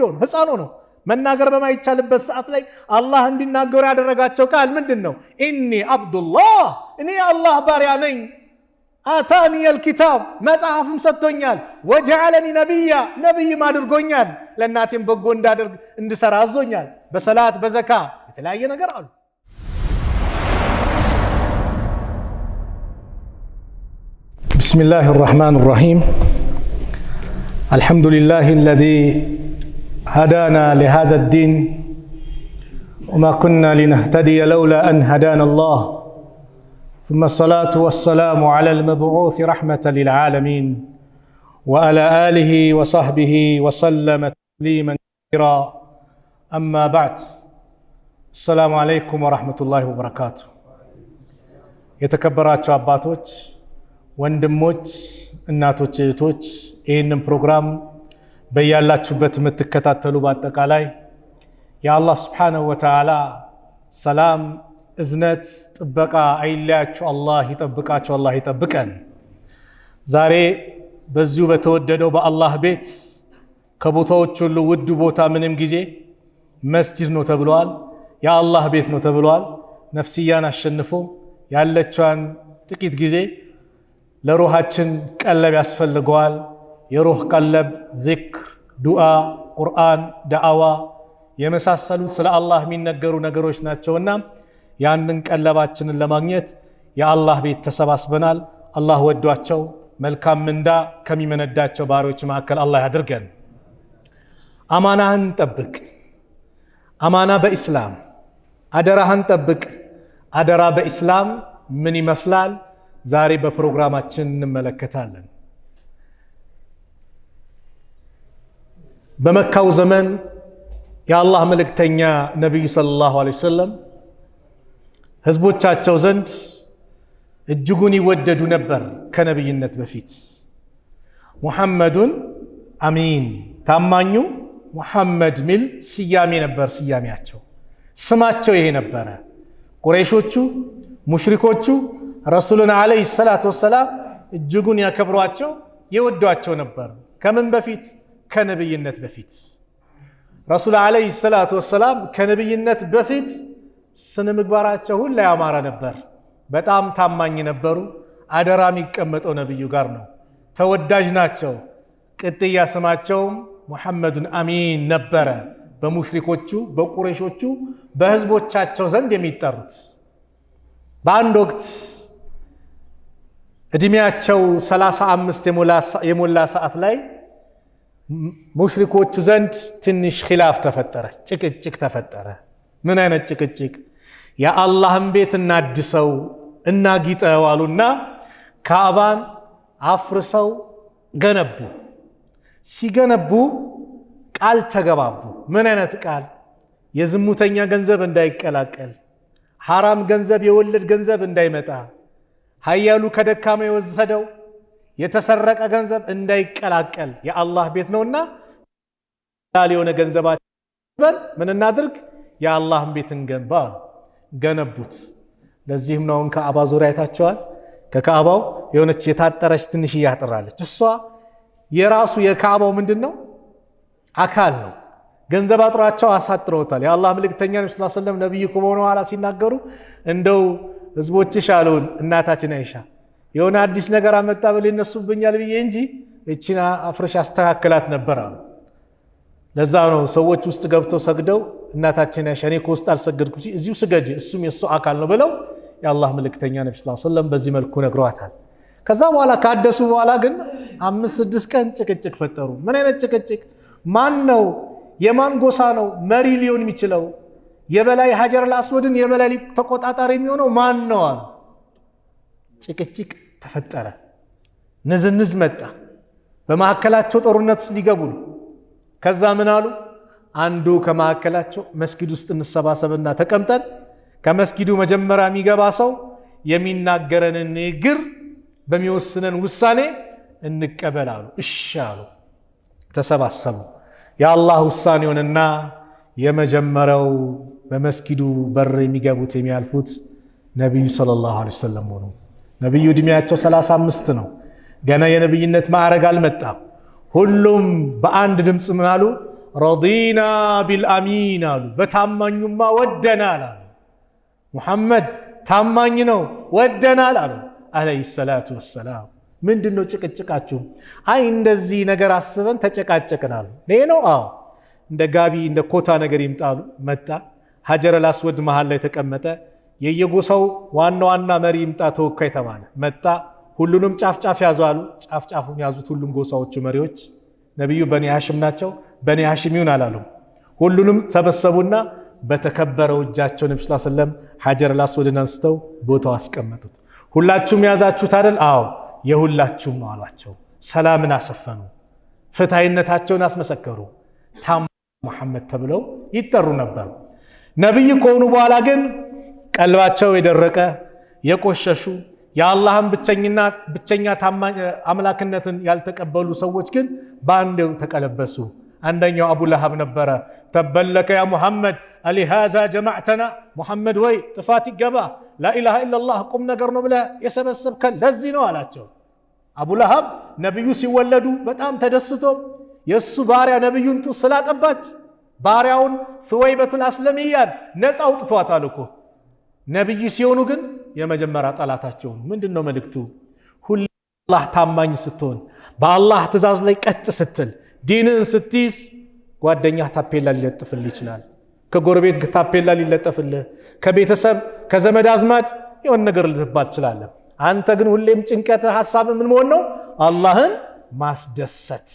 ልጆን ህፃኑ ነው መናገር በማይቻልበት ሰዓት ላይ አላህ እንዲናገሩ ያደረጋቸው ቃል ምንድነው? ኢኒ አብዱላህ እኔ አላህ ባሪያ ነኝ። አታኒ الكتاب መጽሐፍም ሰጥቶኛል። ወጀዐለኒ ነብያ ነብይም አድርጎኛል። ለእናቴም በጎ እንዳደርግ እንድሰራ አዞኛል። በሰላት በዘካ የተለያየ ነገር አሉ። بسم الله الرحمن الرحيم الحمد لله الذي هدانا لهذا الدين وما كنا لنهتدي لولا أن هدانا الله ثم الصلاة والسلام على المبعوث رحمة للعالمين وعلى آله وصحبه وسلم تسليما كثيرا أما بعد السلام عليكم ورحمة الله وبركاته የተከበራችሁ አባቶች ወንድሞች እናቶች እህቶች ይህንን ፕሮግራም በያላችሁበት የምትከታተሉ በአጠቃላይ የአላህ Subhanahu Wa Ta'ala ሰላም እዝነት ጥበቃ አይለያችሁ አላህ ይጠብቃችሁ አላህ ይጠብቀን። ዛሬ በዚሁ በተወደደው በአላህ ቤት ከቦታዎች ሁሉ ውድ ቦታ ምንም ጊዜ መስጂድ ነው ተብሏል። የአላህ ቤት ነው ተብሏል። ነፍስያን አሸንፎ ያለችዋን ጥቂት ጊዜ ለሩሃችን ቀለብ ያስፈልገዋል። የሩህ ቀለብ ዚክር፣ ዱዓ፣ ቁርአን፣ ዳዕዋ የመሳሰሉ ስለ አላህ የሚነገሩ ነገሮች ናቸውና ያንን ቀለባችንን ለማግኘት የአላህ ቤት ተሰባስበናል። አላህ ወዷቸው መልካም ምንዳ ከሚመነዳቸው ባሪዎች መካከል አላህ ያድርገን። አማናህን ጠብቅ። አማና በኢስላም አደራህን ጠብቅ። አደራ በኢስላም ምን ይመስላል? ዛሬ በፕሮግራማችን እንመለከታለን። በመካው ዘመን የአላህ መልእክተኛ ነብዩ ሰለላሁ ዐለይሂ ወሰለም ህዝቦቻቸው ዘንድ እጅጉን ይወደዱ ነበር። ከነብይነት በፊት ሙሐመዱን አሚን ታማኙ ሙሐመድ ሚል ስያሜ ነበር ስያሜያቸው። ስማቸው ይሄ ነበረ። ቁረይሾቹ ሙሽሪኮቹ ረሱሉን አለይሂ ሰላቱ ወሰላም እጅጉን ያከብሯቸው ይወዷቸው ነበር። ከምን በፊት? ከነብይነት በፊት። ረሱል አለይሂ ሰላቱ ወሰላም ከነብይነት በፊት ስነ ምግባራቸው ሁሉ ያማረ ነበር። በጣም ታማኝ ነበሩ። አደራ የሚቀመጠው ነብዩ ጋር ነው። ተወዳጅ ናቸው። ቅጥያ ስማቸውም ሙሐመዱን አሚን ነበረ። በሙሽሪኮቹ በቁረይሾቹ በህዝቦቻቸው ዘንድ የሚጠሩት። በአንድ ወቅት እድሜያቸው 35 የሞላ ሰዓት ላይ ሙሽሪኮቹ ዘንድ ትንሽ ኺላፍ ተፈጠረ፣ ጭቅጭቅ ተፈጠረ። ምን አይነት ጭቅጭቅ? የአላህን ቤት እናድሰው እናጊጠው አሉና ካዕባን አፍርሰው ገነቡ። ሲገነቡ ቃል ተገባቡ። ምን አይነት ቃል? የዝሙተኛ ገንዘብ እንዳይቀላቀል፣ ሐራም ገንዘብ የወለድ ገንዘብ እንዳይመጣ፣ ኃያሉ ከደካማ የወሰደው የተሰረቀ ገንዘብ እንዳይቀላቀል የአላህ ቤት ነውና ላል የሆነ ገንዘባችን ምን እናድርግ? የአላህን ቤት እንገንባ። ገነቡት። ለዚህም ነው ከአባ ዙሪያ አይታቸዋል። ከካዕባው የሆነች የታጠረች ትንሽ ያጥራለች። እሷ የራሱ የካዕባው ምንድነው? አካል ነው። ገንዘብ አጥሯቸው አሳጥረውታል። የአላህ መልእክተኛ ነብዩ ሰለላሁ ዐለይሂ ወሰለም ነብዩ ከሆኑ ኋላ ሲናገሩ እንደው ህዝቦችሽ አሉን እናታችን አይሻ የሆነ አዲስ ነገር አመጣ ብለ እነሱብኛል ብዬ እንጂ እቺና አፍርሽ አስተካክላት ነበር አሉ። ለዛ ነው ሰዎች ውስጥ ገብተው ሰግደው እናታችን አይሻ እኔ ከውስጥ አልሰገድኩ እዚሁ ስገጂ እሱም የሱ አካል ነው ብለው የአላህ መልእክተኛ ነብዩ ሰለላሁ ዐለይሂ ወሰለም በዚህ መልኩ ነግሯታል። ከዛ በኋላ ካደሱ በኋላ ግን 5-6 ቀን ጭቅጭቅ ፈጠሩ። ምን አይነት ጭቅጭቅ? ማን ነው የማን ጎሳ ነው መሪ ሊሆን የሚችለው? የበላይ ሀጀር አልአስወድን የበላይ ተቆጣጣሪ የሚሆነው ማን ነው አሉ። ጭቅጭቅ ተፈጠረ። ንዝንዝ መጣ። በማከላቸው ጦርነት ውስጥ ሊገቡ ነው። ከዛ ምን አሉ? አንዱ ከማከላቸው መስጊድ ውስጥ እንሰባሰብና ተቀምጠን ከመስጊዱ መጀመሪያ የሚገባ ሰው የሚናገረንን ንግግር በሚወስነን ውሳኔ እንቀበላሉ። እሺ አሉ። ተሰባሰቡ። የአላህ ውሳኔውንና የመጀመሪያው በመስጊዱ በር የሚገቡት የሚያልፉት ነብዩ ሰለላሁ ዐለይሂ ወሰለም ሆኑ። ነብዩ እድሜያቸው 35 ነው። ገና የነብይነት ማዕረግ አልመጣም። ሁሉም በአንድ ድምጽ ምን አሉ? ረዲና ቢልአሚን አሉ። በታማኙማ ወደናል አሉ። ሙሐመድ ታማኝ ነው ወደናል አሉ አለይሂ ሰላቱ ወሰላም። ምንድነው ጭቅጭቃችሁ? አይ እንደዚህ ነገር አስበን ተጨቃጨቅን አሉ። ነው አዎ እንደ ጋቢ እንደ ኮታ ነገር ይምጣሉ። መጣ ሀጀረል አስወድ መሃል ላይ ተቀመጠ። የየጎሳው ዋና ዋና መሪ ይምጣ ተወካይ ተባለ። መጣ ሁሉንም ጫፍ ያዙ አሉ። ጫፉን ያዙት ሁሉም ጎሳዎቹ መሪዎች። ነብዩ በኒ ሃሽም ናቸው። በኒ ሃሽም ይሁን አላሉም። ሁሉንም ሰበሰቡና በተከበረው እጃቸው ነብዩ ሰለላሁ ዐለይሂ ወሰለም ሀጀረል አስወድን አንስተው ቦታው አስቀመጡት። ሁላችሁም ያዛችሁት አይደል? አዎ የሁላችሁም ነው አሏቸው። ሰላምን አሰፈኑ። ፍትሃይነታቸውን አስመሰከሩ። ሙሐመድ ተብለው ይጠሩ ነበር። ነብይ ከሆኑ በኋላ ግን ቀልባቸው የደረቀ የቆሸሹ የአላህን ብቸኛ ታማኝ አምላክነትን ያልተቀበሉ ሰዎች ግን በአንዴው ተቀለበሱ። አንደኛው አቡ ለሃብ ነበረ። ተበለከ ያ ሙሐመድ አሊሃዛ ጀማዕተና፣ ሙሐመድ ወይ ጥፋት ይገባ ላኢላሃ ኢላላህ ቁም ነገር ነው ብለህ የሰበሰብከን ለዚህ ነው አላቸው። አቡ ለሃብ ነብዩ ሲወለዱ በጣም ተደስቶ የሱ ባሪያ ነብዩን ጡት ስላጠባች ባሪያውን ሱወይበቱል አስለሚያን ነፃ አውጥቷታል እኮ። ነብይ ሲሆኑ ግን የመጀመሪያ ጠላታቸው ምንድነው መልእክቱ? ሁሉ አላህ ታማኝ ስትሆን በአላህ ትእዛዝ ላይ ቀጥ ስትል ዲንን ስትይዝ ጓደኛህ ታፔላ ሊለጥፍልህ ይችላል። ከጎረቤት ታፔላ ሊለጥፍልህ፣ ከቤተሰብ ከዘመድ አዝማድ የሆነ ነገር ልትባል ትችላለህ። አንተ ግን ሁሌም ጭንቀት ሐሳብ ምን መሆን ነው? አላህን ማስደሰት።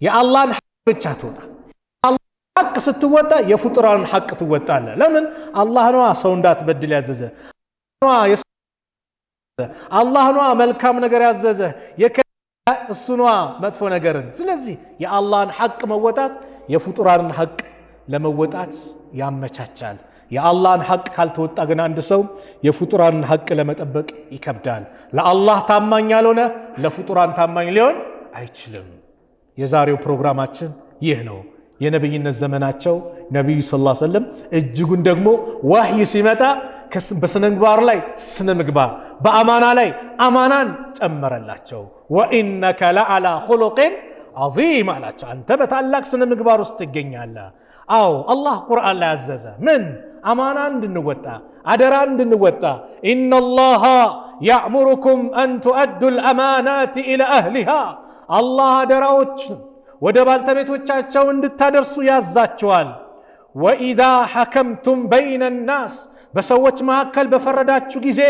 የአላህን ሐቅ ብቻ ትወጣ። አላህን ሐቅ ስትወጣ የፍጡራን ሐቅ ትወጣለህ። ለምን? አላህ ነው ሰው እንዳትበድል ያዘዘ። አላህ ነው መልካም ነገር ያዘዘ። እሱ ነው መጥፎ ነገርን። ስለዚህ የአላህን ሐቅ መወጣት የፍጡራንን ሐቅ ለመወጣት ያመቻቻል። የአላህን ሐቅ ካልተወጣ ግን አንድ ሰው የፍጡራንን ሐቅ ለመጠበቅ ይከብዳል። ለአላህ ታማኝ ያልሆነ ለፍጡራን ታማኝ ሊሆን አይችልም። የዛሬው ፕሮግራማችን ይህ ነው። የነብይነት ዘመናቸው ነብዩ ሰለላሁ ዐለይሂ ወሰለም እጅጉን ደግሞ ወህይ ሲመጣ በስነ ምግባር ላይ ስነ ምግባር፣ በአማና ላይ አማናን ጨመረላቸው። ወኢነከ ለዐላ ኹሉቂን ዐዚም አላቸው። አንተ በታላቅ ስነ ምግባር ውስጥ ትገኛለህ። አዎ አላህ ቁርአን ላይ አዘዘ። ምን? አማናን እንድንወጣ፣ አደራን እንድንወጣ። ኢነላሃ ያእሙሩኩም አን ቱአዱል አማናት ኢላ አህሊሃ። አላህ አደራዎችን ወደ ባልተቤቶቻቸው እንድታደርሱ ያዛቸዋል። ወኢዛ ሐከምቱም በይነ ናስ፣ በሰዎች መካከል በፈረዳችሁ ጊዜ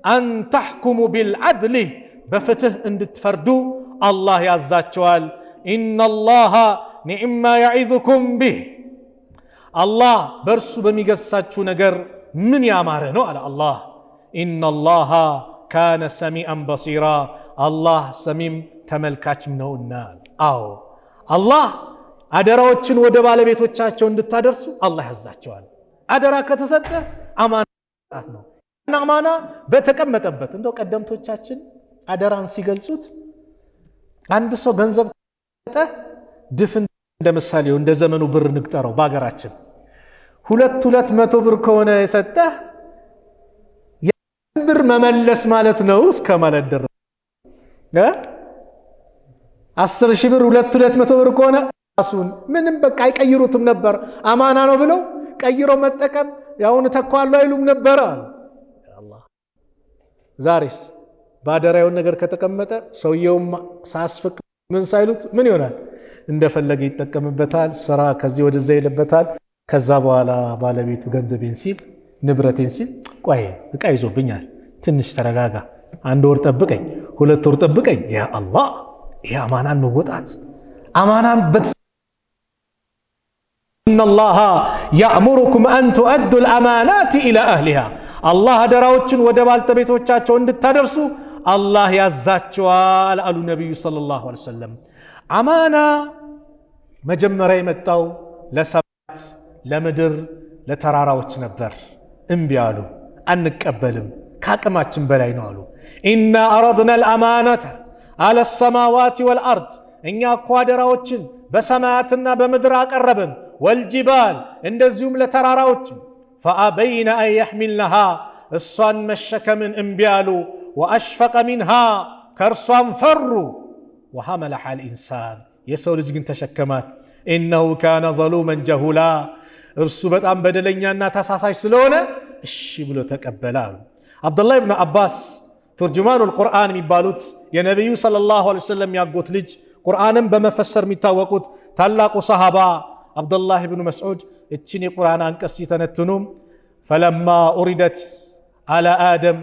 አን ተሕኩሙ ቢልዓድል፣ በፍትህ እንድትፈርዱ አላህ ያዛቸዋል። ኢነላሃ ኒዕማ ያዒዙኩም ቢህ፣ አላህ በእርሱ በሚገሳችሁ ነገር ምን ያማረ ነው አለ አላህ። ኢነላሃ ካነ ሰሚዐን በሲራ፣ አላህ ሰሚም ተመልካችም ነውና። አዎ አላህ አደራዎችን ወደ ባለቤቶቻቸው እንድታደርሱ አላህ ያዛቸዋል። አደራ ከተሰጠ አማና ነው። አማና በተቀመጠበት እንደው ቀደምቶቻችን አደራን ሲገልጹት አንድ ሰው ገንዘብ ከሰጠ ድፍን እንደ ምሳሌው እንደ ዘመኑ ብር ንቅጠረው በአገራችን 200 ብር ከሆነ የሰጠ ያን ብር መመለስ ማለት ነው እስከ ማለት ደረሰ። 10,000 ብር 200 ብር ከሆነ ራሱን ምንም በቃ አይቀይሩትም ነበር። አማና ነው ብለው ቀይሮ መጠቀም ያውን ተኳሉ አይሉም ነበር። አላህ ዛሬስ ባደራውን ነገር ከተቀመጠ ሰውየውም ሳስፈቅ ምን ሳይሉት ምን ይሆናል? እንደፈለገ ይጠቀምበታል። ስራ ከዚህ ወደዛ ይልበታል። ከዛ በኋላ ባለቤቱ ገንዘቤን ሲል ንብረቴን ሲል ቆይ እቃ ይዞብኛል፣ ትንሽ ተረጋጋ፣ 1 ወር ጠብቀኝ፣ 2 ወር ጠብቀኝ። ያ አላህ ይሄ አማናን መወጣት አማናን ኢነላሃ ያእሙሩኩም አን ቱአዱል አማናት ኢላ አህሊሃ፣ አላህ አደራዎችን ወደ ባልተቤቶቻቸው እንድታደርሱ አላህ ያዛቸዋል አሉ ነብዩ ሰለላሁ ዐለይሂ ወሰለም። አማና መጀመሪያ የመጣው ለሰማያት፣ ለምድር፣ ለተራራዎች ነበር። እምቢ አሉ፣ አንቀበልም፣ ከአቅማችን በላይ ነው አሉ። ኢና አረድና አልአማነተ አለ ሰማዋት ወልአርድ፣ እኛ እኮ አደራዎችን በሰማያትና በምድር አቀረብን። ወልጅባል፣ እንደዚሁም ለተራራዎች። ፈአበይነ አን የሕሚልነሃ፣ እሷን መሸከምን እምቢ አሉ። ወአሽፈቀ ሚንሃ፣ ከእርሷን ፈሩ። ወሐመለሃ ልኢንሳን፣ የሰው ልጅ ግን ተሸከማት። ኢነሁ ካነ ዘሉመን ጀሁላ እርሱ በጣም በደለኛና ተሳሳሽ ስለሆነ እሺ ብሎ ተቀበለ አሉ። አብዱላህ ኢብኑ አባስ ተርጁማኑል ቁርአን የሚባሉት የነቢዩ ሰለላሁ ዐለይሂ ወሰለም ያጎት ልጅ ቁርአንን በመፈሰር የሚታወቁት ታላቁ ሰሃባ አብዱላህ ኢብኑ መስዑድ እችን የቁርአን አንቀጽ ሲተነትኑ ፈለማ ኡሪደት አላ አደም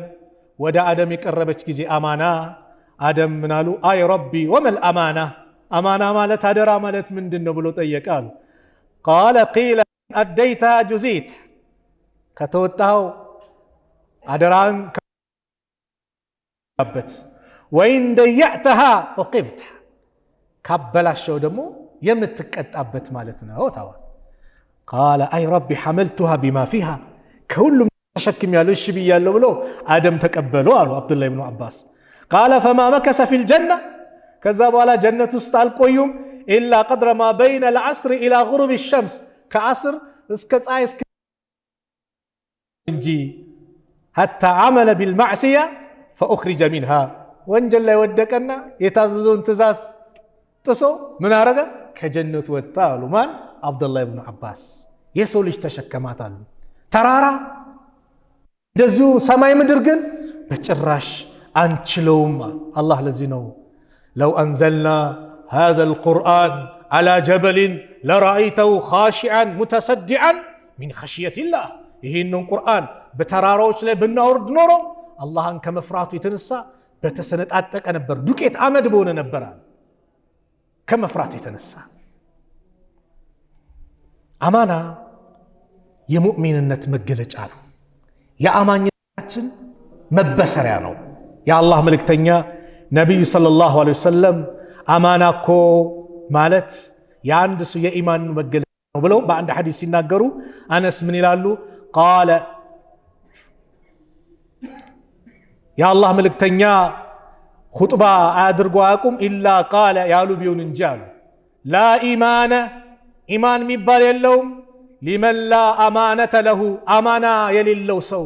ወደ አደም የቀረበች ጊዜ አማና አደም ምናሉ አይ ረቢ ወመል አማና አማና ማለት አደራ ማለት ምንድነው ብሎ ጠየቃሉ። ቃለ ቂለ አደይታ ጁዚት ከተወጣው አደራን በት ወይን ደያዕተሃ ዑቂብተ ካበላሸው ደግሞ የምትቀጣበት ማለት ነው ታዋ ቃለ አይ ረቢ ሐመልቱሃ ቢማ ፊሃ ከሁሉም ተሸክም ያለው እሺ ብያለሁ ብሎ አደም ተቀበሉ አሉ አብዱላህ ኢብኑ አባስ። ቃለ ፈማ መከሰ ፊል ጀነ ከዛ በኋላ ጀነት ውስጥ አልቆዩም ኢላ ቀድረ ማ በይነ العصر ኢላ غروب الشمس ከአስር እስከ ፀሐይ እስከ እንጂ حتى عمل بالمعصيه فاخرج منها ወንጀል ላይ ወደቀና የታዘዘውን ትእዛዝ ጥሶ ምን አረገ ከጀነት ወጣ አሉ ማን አብዱላህ ኢብኑ አባስ። የሰው ልጅ ተሸከማታሉ ተራራ እንደዚሁ ሰማይ ምድር ግን በጭራሽ አንችለውም አላህ ለዚህ ነው ለው አንዘልና هذا القرآن على جبل لرأيته خاشعا متصدعا من خشية الله ይህንን ቁርአን በተራራዎች ላይ ብናወርድ ኖሮ አላህን ከመፍራቱ የተነሳ በተሰነጣጠቀ ነበር ዱቄት አመድ በሆነ ነበር ከመፍራቱ የተነሳ። አማና የሙእሚንነት መገለጫ ነው። የአማኝነታችን መበሰሪያ ነው። የአላህ መልእክተኛ ነቢዩ ሰለላሁ ዐለይሂ ወሰለም አማና እኮ ማለት የአንድ ሰው የኢማን መገለጫ ነው ብለው በአንድ ሐዲስ ሲናገሩ አነስ ምን ይላሉ? ቃለ የአላህ መልእክተኛ ኹጥባ አድርጎ አያውቁም ኢላ ቃለ ያሉ ቢሆን እንጂ አሉ ላ ኢማነ ኢማን የሚባል የለውም ሊመን ላ አማነተ ለሁ አማና የሌለው ሰው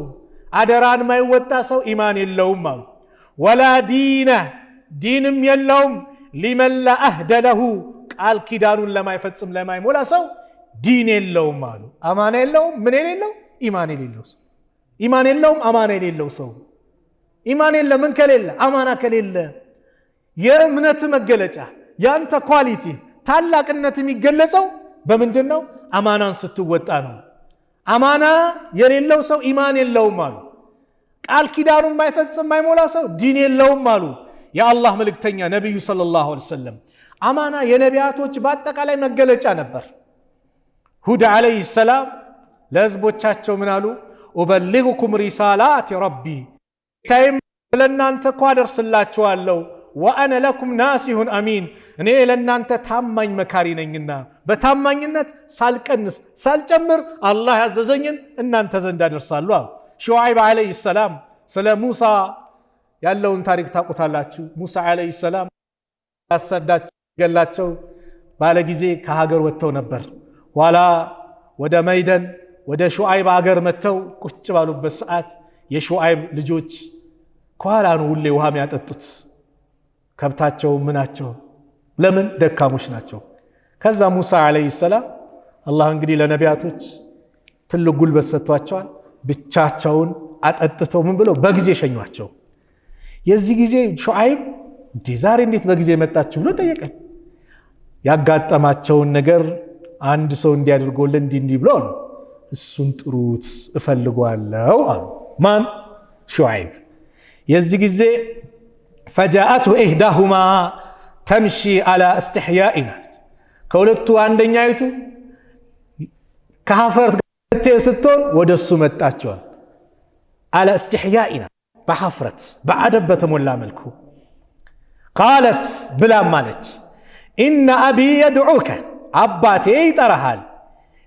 አደራን ማይወጣ ሰው ኢማን የለውም አሉ። ወላ ዲነ ዲንም የለውም ሊመን ላ አህደ ለሁ ቃል ኪዳኑን ለማይፈጽም ለማይሞላ ሰው ዲን የለውም አሉ። አማና የለውም ምን የሌለው ኢማን የሌለው ሰው ኢማን የለውም አማና የሌለው ሰው ኢማን የለ ምን ከሌለ አማና ከሌለ የእምነት መገለጫ ያንተ ኳሊቲ ታላቅነት የሚገለጸው በምንድነው? አማናን ስትወጣ ነው። አማና የሌለው ሰው ኢማን የለውም አሉ። ቃል ኪዳኑን ማይፈጽም ማይሞላ ሰው ዲን የለውም አሉ የአላህ መልእክተኛ ነብዩ ሰለላሁ ዐለይሂ ወሰለም። አማና የነቢያቶች በአጠቃላይ መገለጫ ነበር። ሁድ ዐለይሂ ሰላም ለህዝቦቻቸው ምን አሉ? ኡበሊጉኩም ሪሳላት ረቢ ታይም ለናንተ እኮ አደርስላችኋለሁ ወአነ ለኩም ናሲሁን አሚን እኔ ለናንተ ታማኝ መካሪ ነኝና በታማኝነት ሳልቀንስ ሳልጨምር አላህ ያዘዘኝን እናንተ ዘንድ አደርሳለሁ አሉ። ሹዓይብ ዐለይሂ ሰላም ስለ ሙሳ ያለውን ታሪክ ታውቁታላችሁ። ሙሳ ዐለይሂ ሰላም ያሰዳቸው ገላቸው ባለ ጊዜ ከሀገር ወጥተው ነበር። ኋላ ወደ መይደን ወደ ሹዓይብ ሀገር መጥተው ቁጭ ባሉበት ሰዓት የሹዓይብ ልጆች ከኋላ ነው ሁሌ ውሃ የሚያጠጡት ከብታቸው ምናቸው ለምን ደካሞች ናቸው። ከዛ ሙሳ ዐለይሂ ሰላም አላህ እንግዲህ ለነቢያቶች ትልቅ ጉልበት ሰጥቷቸዋል። ብቻቸውን አጠጥተው ምን ብለው በጊዜ ሸኟቸው። የዚህ ጊዜ ሹዓይብ ዛሬ እንዴት በጊዜ መጣችሁ ብሎ ጠየቀ። ያጋጠማቸውን ነገር አንድ ሰው እንዲያደርጎልን እንዲህ ብሎ ነው እሱን ጥሩት እፈልጓለሁ አሉ። ማን? ሹዓይብ። የዚህ ጊዜ ፈጃአቱ ኢህዳሁማ ተምሺ አላ እስትሕያኢና ከሁለቱ አንደኛይቱ ከሀፍረት ጋር ስትሆን ወደሱ መጣቸዋል። አላ እስትሕያኢና በሀፍረት በአደብ በተሞላ መልኩ ቃለት ብላም ማለች ኢነ አቢ የድዑከ አባቴ ይጠራሃል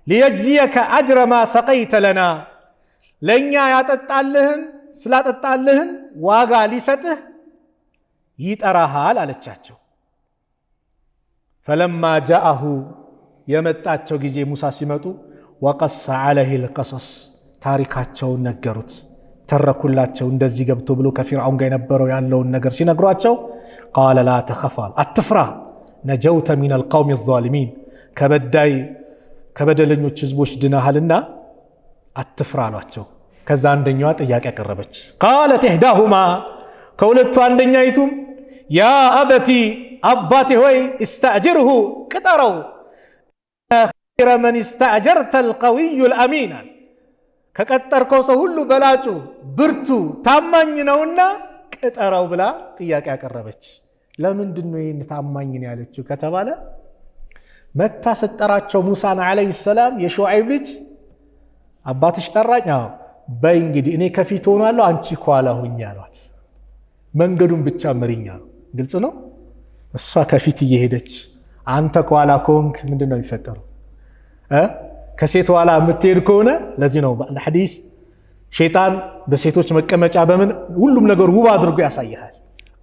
ሊየጅዚየከ አጅረ ማ ሰቀይተ ለና ለእኛ ያጠጣልህን ስላጠጣልህን ዋጋ ሊሰጥህ ይጠራሃል አለቻቸው። ፈለማ ጃአሁ የመጣቸው ጊዜ ሙሳ ሲመጡ ወቀሰ ዐለይሂ ልቀሰስ ታሪካቸውን ነገሩት ተረኩላቸው። እንደዚህ ገብቶ ብሎ ከፊርዓውን ጋር የነበረው ያለውን ነገር ሲነግሯቸው ቃለ ላ ተኸፍ አትፍራ ነጀውተ ሚነል ቀውሚ ዛሊሚን ከበደለኞች ህዝቦች ድናሃልና አትፍራ አሏቸው። ከዛ አንደኛዋ ጥያቄ ያቀረበች ቃለት ኢህዳሁማ ከሁለቱ አንደኛይቱም ያ አበቲ አባቴ ሆይ استأجره ቅጠረው خير من استأجرت القوي الأمين ከቀጠርከው ሰው ሁሉ በላጩ ብርቱ ታማኝ ነውና ቅጠረው ብላ ጥያቄ ያቀረበች። ለምንድን ነው ይሄን ታማኝ ነው ያለችው ከተባለ መታ ሰጠራቸው ሙሳን አለይሂ ሰላም የሹዓይብ ልጅ አባትሽ ጠራኝ በይ እንግዲህ እኔ ከፊት ሆናለሁ አንቺ ኋላ ሁኚ አሏት። መንገዱን ብቻ መሪኛ ነው። ግልጽ ነው። እሷ ከፊት እየሄደች አንተ ኋላ ከሆንክ ምንድነው የሚፈጠረው? ከሴት ኋላ የምትሄድ ከሆነ ለዚህ ነው በሐዲስ ሸይጣን በሴቶች መቀመጫ በምን ሁሉም ነገር ውብ አድርጎ ያሳያል።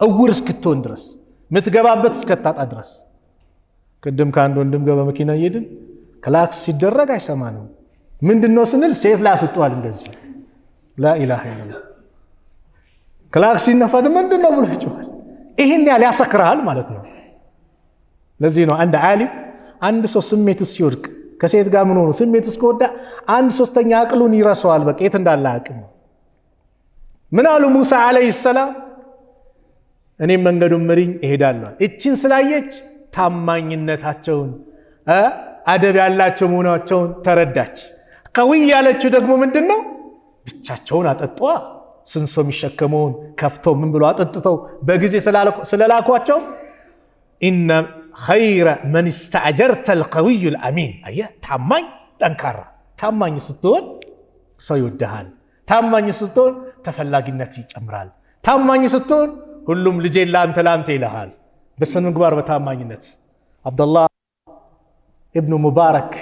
እውር እስክትሆን ድረስ ምትገባበት እስከታጣ ድረስ። ቅድም ከአንድ ወንድም ጋር በመኪና እየሄድን ክላክስ ሲደረግ አይሰማንም። ምንድነው ስንል ሴት ላይ አፍጧል እንደዚህ ላኢላሃ ኢላላህ ክላክስ ሲነፋድ ምንድነው ብሎ ይጮሃል። ይሄን ያህል ያሰክራል ማለት ነው። ለዚህ ነው አንድ ዓሊም አንድ ሰው ስሜቱ ሲወድቅ ከሴት ጋር ምን ሆኖ ስሜቱ እስከወዳ 1/3 አቅሉን ይረሳዋል። በቃ የት እንዳለ አቅም ምን አሉ ሙሳ አለይሂ ሰላም እኔም መንገዱን መሪኝ እሄዳለሁ። እቺን ስላየች ታማኝነታቸውን አደብ ያላቸው መሆናቸውን ተረዳች። ቀውይ ያለችው ደግሞ ምንድነው ብቻቸውን አጠጧ ስንሶ የሚሸከመውን ከፍተው ምን ብሎ አጠጥተው በጊዜ ስለላኳቸው ኢነ خير من استأجرت القوي الأمين አየህ ታማኝ ጠንካራ ታማኝ ስትሆን ሰው ይወድሃል። ታማኝ ስትሆን ተፈላጊነት ይጨምራል። ታማኝ ስትሆን ሁሉም ልጄ ላንተ ይልሃል። በስነ ምግባር በታማኝነት አብዱላህ ኢብኑ ሙባረክ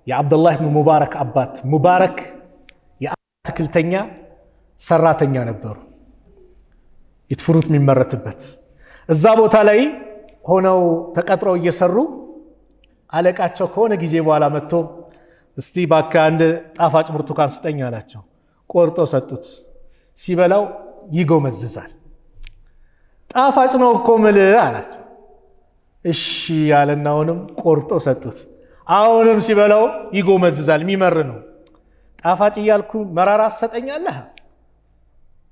የአብዱላህ ኢብኑ ሙባረክ አባት ሙባረክ የአትክልተኛ ሰራተኛ ነበሩ። ፍሩት የሚመረትበት እዛ ቦታ ላይ ሆነው ተቀጥረው እየሰሩ አለቃቸው ከሆነ ጊዜ በኋላ መጥቶ እስቲ እባክህ አንድ ጣፋጭ ብርቱካን ስጠኝ አላቸው። ቆርጦ ሰጡት። ሲበላው ይጎመዝዛል። ጣፋጭ ነው እኮ ምልህ አላቸው። እሺ ያለና አሁንም ቆርጦ ሰጡት። አሁንም ሲበላው ይጎመዝዛል፣ የሚመር ነው። ጣፋጭ እያልኩ መራራ ሰጠኛለህ?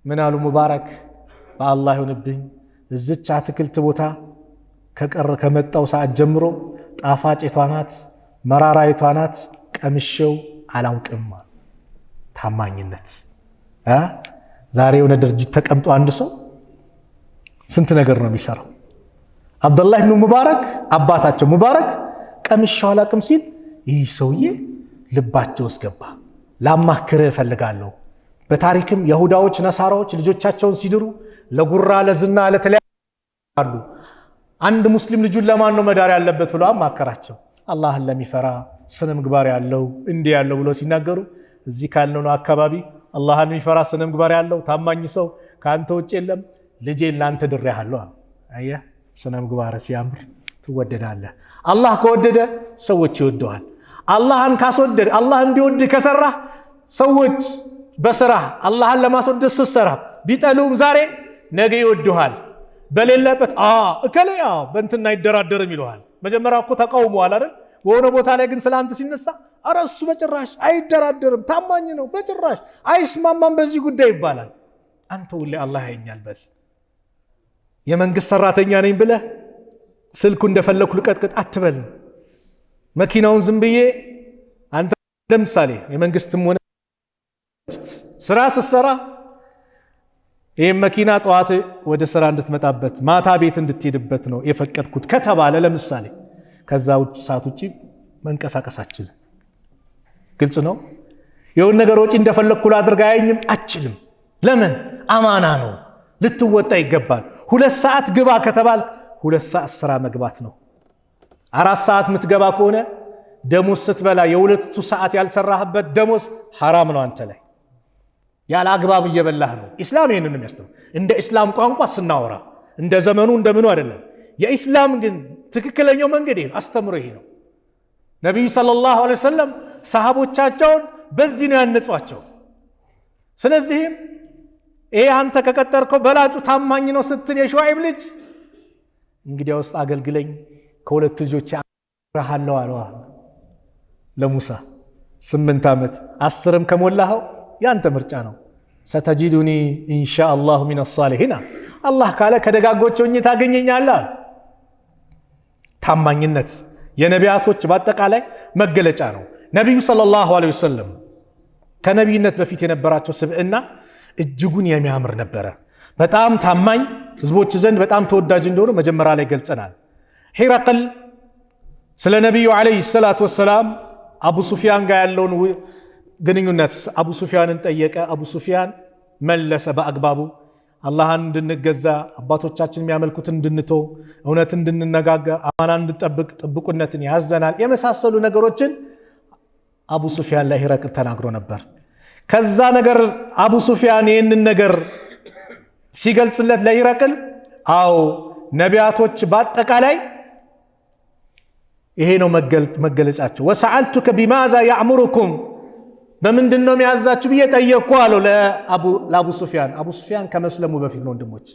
ምን አሉ ሙባረክ በአላህ ይሁንብኝ እዚች አትክልት ቦታ ከመጣው ሰዓት ጀምሮ ጣፋጭቷ ናት መራራይቷ ናት ቀምሼው አላውቅም። ታማኝነት ዛሬ የሆነ ድርጅት ተቀምጦ አንድ ሰው ስንት ነገር ነው የሚሰራው። አብዱላህ ኢብኑ ሙባረክ አባታቸው ሙባረክ ቀምሼው አላውቅም ሲል ይህ ሰውዬ ልባቸው ውስጥ ገባ። ላማክርህ እፈልጋለሁ። በታሪክም ይሁዳዎች ነሳራዎች ልጆቻቸውን ሲድሩ ለጉራ ለዝና ለተለያዩ አንድ ሙስሊም ልጁን ለማን ነው መዳር ያለበት ብሎ አማከራቸው። አላህን ለሚፈራ ስነ ምግባር ያለው እንዲህ ያለው ብሎ ሲናገሩ እዚህ ካለው ነው አካባቢ አላህን የሚፈራ ስነ ምግባር ያለው ታማኝ ሰው ካንተ ውጭ የለም፣ ልጄን ላንተ ድሬሃለሁ። አየህ ስነ ምግባር ሲያምር ትወደዳለህ። አላህ ከወደደ ሰዎች ይወደዋል። አላህን ካስወደደ አላህ እንዲወድ ከሰራ ሰዎች በስራ አላህን ለማስወደድ ስትሰራ ቢጠሉም ዛሬ ነገ ይወደዋል። በሌለበት እከሌ በእንትና አይደራደርም ይለዋል። መጀመሪያ እኮ ተቃውሟል አይደል? በሆነ ቦታ ላይ ግን ስላንተ ሲነሳ ኧረ እሱ በጭራሽ አይደራደርም ታማኝ ነው በጭራሽ አይስማማም በዚህ ጉዳይ ይባላል። አንተ ሁሌ አላህ ያየኛል በል። የመንግስት ሰራተኛ ነኝ ብለህ ስልኩ እንደፈለኩ ልቀጥቅጥ አትበል። መኪናውን ዝም ብዬ አንተ ለምሳሌ የመንግስትም ሆነ ስራ ስትሰራ ይሄን መኪና ጠዋት ወደ ስራ እንድትመጣበት ማታ ቤት እንድትሄድበት ነው የፈቀድኩት ከተባለ ለምሳሌ ከዛ ውጭ ሰዓት ውጭ መንቀሳቀስ አትችልም። ግልጽ ነው። የሆነ ነገር ወጪ እንደፈለኩ ላድርግ አያኝም አትችልም። ለምን? አማና ነው ልትወጣ ይገባል። 2 ሰዓት ግባ ከተባል 2 ሰዓት ስራ መግባት ነው። 4 ሰዓት የምትገባ ከሆነ ደሞዝ ስትበላ የ2 ሰዓት ያልሰራህበት ደሞዝ ሐራም ነው አንተ ላይ ያለ አግባብ እየበላህ ነው። ኢስላም ይሄንን ነው የሚያስተምረው። እንደ ኢስላም ቋንቋ ስናወራ እንደ ዘመኑ እንደምኑ አይደለም። የኢስላም ግን ትክክለኛው መንገድ ይሄ ነው፣ አስተምሮ ይሄ ነው። ነብዩ ሰለላሁ ዐለይሂ ወሰለም ሰሃቦቻቸውን በዚህ ነው ያነጿቸው። ስለዚህ ይሄ አንተ ከቀጠርከው በላጩ ታማኝ ነው ስትል የሹዓይብ ልጅ እንግዲያውስ አገልግለኝ ከሁለት ልጆች ረሃለው አለው ለሙሳ 8 ዓመት 10ም ከሞላኸው ያንተ ምርጫ ነው ሰተጂዱኒ ኢንሻአላሁ ሚነስ ሷሊሂን አላህ ካለ ከደጋጎች ሆኜ ታገኘኛለህ ታማኝነት የነቢያቶች በአጠቃላይ መገለጫ ነው ነብዩ ሰለላሁ ዐለይሂ ወሰለም ከነብይነት በፊት የነበራቸው ስብዕና እጅጉን የሚያምር ነበር በጣም ታማኝ ህዝቦች ዘንድ በጣም ተወዳጅ እንደሆኑ መጀመሪያ ላይ ገልጸናል ሂራቅል ስለ ነብዩ ዐለይሂ ሰላቱ ወሰላም አቡ ሱፊያን ጋር ያለውን ግንኙነት አቡ ሱፊያንን ጠየቀ አቡ ሱፊያን መለሰ በአግባቡ አላህን እንድንገዛ አባቶቻችን የሚያመልኩትን እንድንተው እውነት እንድንነጋገር አማናን እንድንጠብቅ ጥብቁነትን ያዘናል የመሳሰሉ ነገሮችን አቡ ሱፊያን ላይ ሂራቅል ተናግሮ ነበር ከዛ ነገር አቡ ሱፊያን ይህንን ነገር ሲገልጽለት ለሂራቅል አው ነቢያቶች በአጠቃላይ ይሄ ነው መገለጫቸው ወሰአልቱከ ቢማዛ ያእሙሩኩም በምንድነው የሚያዛችሁ ብዬ ጠየቅኩ አለው ለአቡ ሱፊያን አቡ ሱፊያን ከመስለሙ በፊት ነው ወንድሞች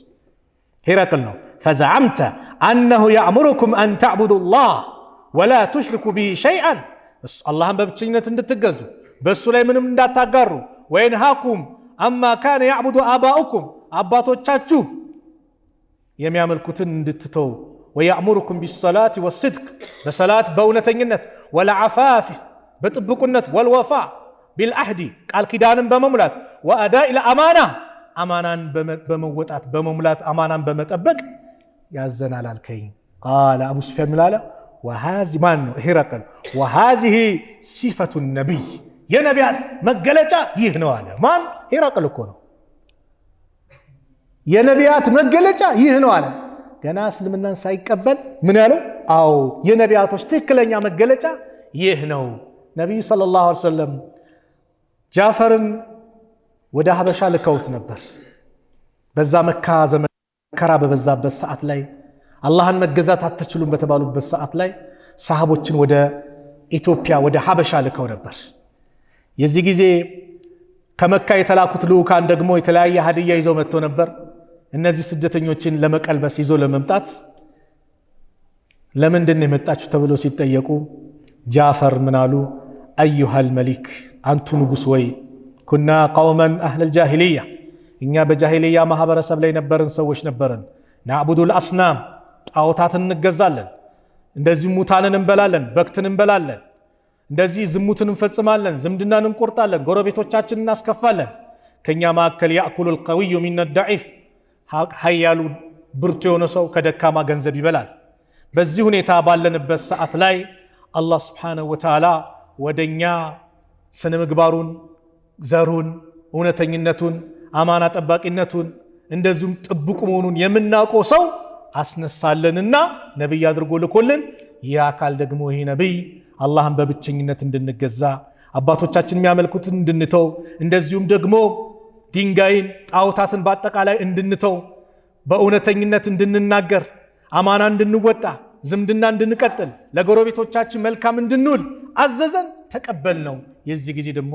ሂራቅል ነው فزعمت انه يأمركم ان تعبدوا الله ولا تشركوا به شيئا አላህን በብቸኝነት እንድትገዙ በሱ ላይ ምንም እንዳታጋሩ ወይንሃኩም اما كان يعبد اباؤكم አባቶቻችሁ የሚያመልኩትን እንድትተው ويأمركم بالصلاة والصدق بصلاة بونتኝነት والعفاف بጥብቁነት والوفاء بالعهد قال كيدانن بمملات واداء الامانه امانان بموطات بمملات امانان بمطبق ያዘናል አልከኝ قال ابو سفيان ملاله وهذه ማን ነው ሂራቅል وهذه صفه النبي የነቢያት መገለጫ ይህ ነው አለ ማን ሂራቅል እኮ ነው የነቢያት መገለጫ ይህ ነው አለ ገና እስልምናን ሳይቀበል ምን ያለው አው የነቢያቶች ትክክለኛ መገለጫ ይህ ነው ነብዩ ሰለላሁ ዐለይሂ ወሰለም ጃፈርን ወደ ሀበሻ ልከውት ነበር በዛ መካ ዘመን ከራ በበዛበት ሰዓት ላይ አላህን መገዛት አትችሉም በተባሉበት ሰዓት ላይ ሰሃቦችን ወደ ኢትዮጵያ ወደ ሀበሻ ልከው ነበር የዚህ ጊዜ ከመካ የተላኩት ልኡካን ደግሞ የተለያየ ሀዲያ ይዘው መጥተው ነበር እነዚህ ስደተኞችን ለመቀልበስ ይዞ ለመምጣት ለምንድን የመጣችሁ ተብሎ ሲጠየቁ ጃፈር ምናሉ አዩሃል መሊክ አንቱ ንጉስ ወይ ኩና ቀውመን አህለ الجاهليه እኛ በጃሂልያ ማህበረሰብ ላይ ነበርን ሰዎች ነበርን ናዕቡዱ الاسنام ጣዖታትን እንገዛለን እንደዚህ ሙታንን እንበላለን በክትን እንበላለን እንደዚህ ዝሙትን እንፈጽማለን ዝምድናን እንቆርጣለን ጎረቤቶቻችንን እናስከፋለን ከኛ ማከል ያእኩሉ القوي من الضعيف ሀያሉ ብርቱ የሆነ ሰው ከደካማ ገንዘብ ይበላል በዚህ ሁኔታ ባለንበት ሰዓት ላይ አላህ Subhanahu Wa Ta'ala ወደኛ ስነ ምግባሩን ዘሩን እውነተኝነቱን አማና ጠባቂነቱን እንደዚሁም ጥብቅ መሆኑን የምናውቀው ሰው አስነሳለንና ነብይ አድርጎ ልኮልን ያካል ደግሞ ይሄ ነብይ አላህን በብቸኝነት እንድንገዛ አባቶቻችን የሚያመልኩትን እንድንተው እንደዚሁም ደግሞ ድንጋይን ጣዖታትን በአጠቃላይ እንድንተው በእውነተኝነት እንድንናገር አማና እንድንወጣ ዝምድና እንድንቀጥል ለጎረቤቶቻችን መልካም እንድንውል አዘዘን ተቀበልነው የዚህ ጊዜ ደግሞ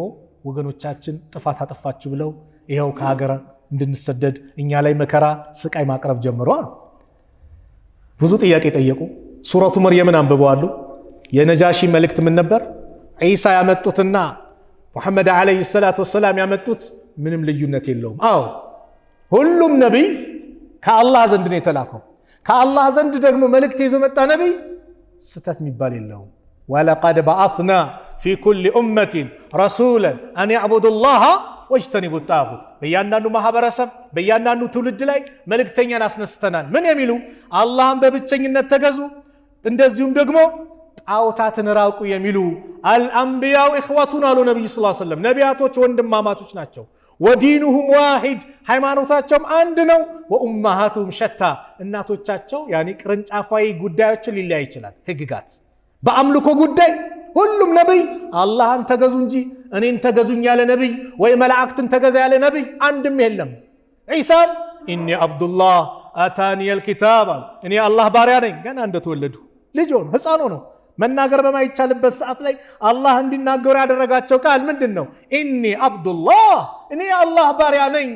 ወገኖቻችን ጥፋት አጠፋችሁ ብለው ይሄው ከሀገር እንድንሰደድ እኛ ላይ መከራ ስቃይ ማቅረብ ጀምረዋል ብዙ ጥያቄ ጠየቁ ሱረቱ መርየምን አንብበዋሉ የነጃሺ መልእክት ምን ነበር ኢሳ ያመጡትና ሙሐመድ አለይሂ ሰላቱ ወሰላም ያመጡት ምንም ልዩነት የለውም አዎ ሁሉም ነብይ ከአላህ ዘንድ ነው የተላከው ከአላህ ዘንድ ደግሞ መልእክት ይዞ መጣ ነብይ ስተት የሚባል የለውም ወለቀድ በአስና في كل أمة رسولا أن يعبدوا الله واجتنبوا الطاغوت በእያንዳንዱ ማህበረሰብ በእያንዳንዱ ትውልድ ላይ መልእክተኛን አስነስተናል ምን የሚሉ አላህን በብቸኝነት ተገዙ እንደዚሁም ደግሞ ጣዖታትን ራቁ የሚሉ አልአንቢያው ኢኽዋቱን አሉ ነብዩ ሰለላሁ ዐለይሂ ወሰለም ነቢያቶች ወንድማማቾች ናቸው ወዲኑሁም ዋሂድ ሃይማኖታቸውም አንድ ነው ወኡማሃቱም ሸታ እናቶቻቸው ያኒ ቅርንጫፋዊ ጉዳዮች ሊለያይ ይችላል ህግጋት በአምልኮ ጉዳይ ሁሉም ነብይ አላህን ተገዙ እንጂ እኔን ተገዙኝ ያለ ነብይ ወይ መላእክትን ተገዛ ያለ ነብይ አንድም የለም ኢሳ ኢኒ አብዱላህ አታኒ الكتاب እኔ አላህ ባሪያ ነኝ ገና እንደተወለዱ ልጅ ሆኖ ህፃን ሆኖ መናገር በማይቻልበት ሰዓት ላይ አላህ እንዲናገሩ ያደረጋቸው ቃል ምንድነው ኢኒ አብዱላህ እኔ አላህ ባሪያ ነኝ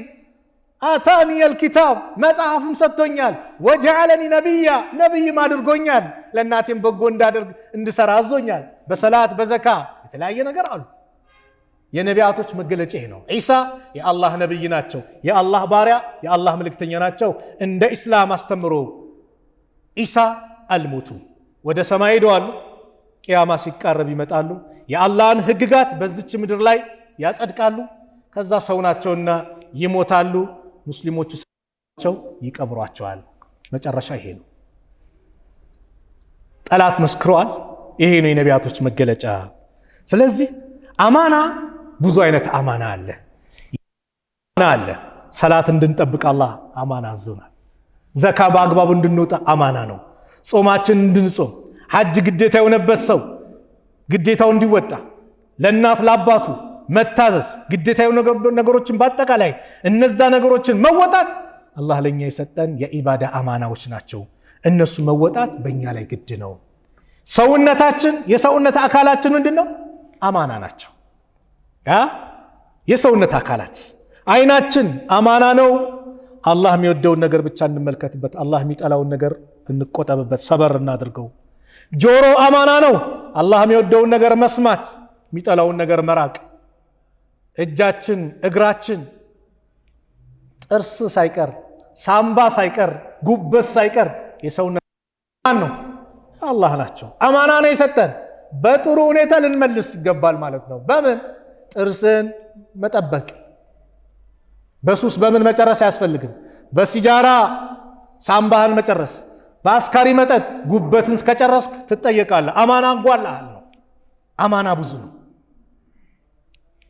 አታኒ አልኪታብ መጽሐፍም ሰጥቶኛል፣ ወጀዐለኒ ነቢያ ነቢይም አድርጎኛል፣ ለእናቴም በጎ እንዳደርግ እንድሰራ አዞኛል፣ በሰላት በዘካ የተለያየ ነገር አሉ። የነቢያቶች መገለጫ ነው። ዒሳ የአላህ ነቢይ ናቸው፣ የአላህ ባሪያ የአላህ መልእክተኛ ናቸው። እንደ ኢስላም አስተምሮ ዒሳ አልሞቱ ወደ ሰማይ ሄደዋል። ቂያማ ሲቃረብ ይመጣሉ። የአላህን ህግጋት በዚች ምድር ላይ ያጸድቃሉ። ከዛ ሰው ናቸውና ይሞታሉ። ሙስሊሞቹ ሰው ይቀብሯቸዋል። መጨረሻ ይሄ ነው። ጠላት መስክሯል። ይሄ ነው የነቢያቶች መገለጫ። ስለዚህ አማና ብዙ አይነት አማና አለ። ሰላት እንድንጠብቅ አላህ አማና አዞናል። ዘካ በአግባቡ እንድንወጣ አማና ነው። ጾማችን እንድንጾም፣ ሐጅ ግዴታ የሆነበት ሰው ግዴታው እንዲወጣ፣ ለእናት ለአባቱ መታዘዝ፣ ግዴታ የሆኑ ነገሮችን በአጠቃላይ እነዛ ነገሮችን መወጣት አላህ ለኛ የሰጠን የኢባዳ አማናዎች ናቸው። እነሱ መወጣት በእኛ ላይ ግድ ነው። ሰውነታችን የሰውነት አካላችን ምንድነው? አማና ናቸው። የሰውነት አካላት አይናችን አማና ነው። አላህ የሚወደውን ነገር ብቻ እንመልከትበት፣ አላህ የሚጠላውን ነገር እንቆጠብበት፣ ሰበር እናድርገው። ጆሮ አማና ነው። አላህ የሚወደውን ነገር መስማት፣ የሚጠላውን ነገር መራቅ። እጃችን፣ እግራችን፣ ጥርስ ሳይቀር፣ ሳምባ ሳይቀር፣ ጉበት ሳይቀር የሰውነት ነው አላህ ናቸው። አማና ነው የሰጠን። በጥሩ ሁኔታ ልንመልስ ይገባል ማለት ነው። በምን? ጥርስን መጠበቅ። በሱስ በምን መጨረስ አያስፈልግም። በሲጃራ ሳምባህን መጨረስ፣ በአስካሪ መጠጥ ጉበትን ከጨረስክ ትጠየቃለህ። አማና እንጓላል ነው። አማና ብዙ ነው።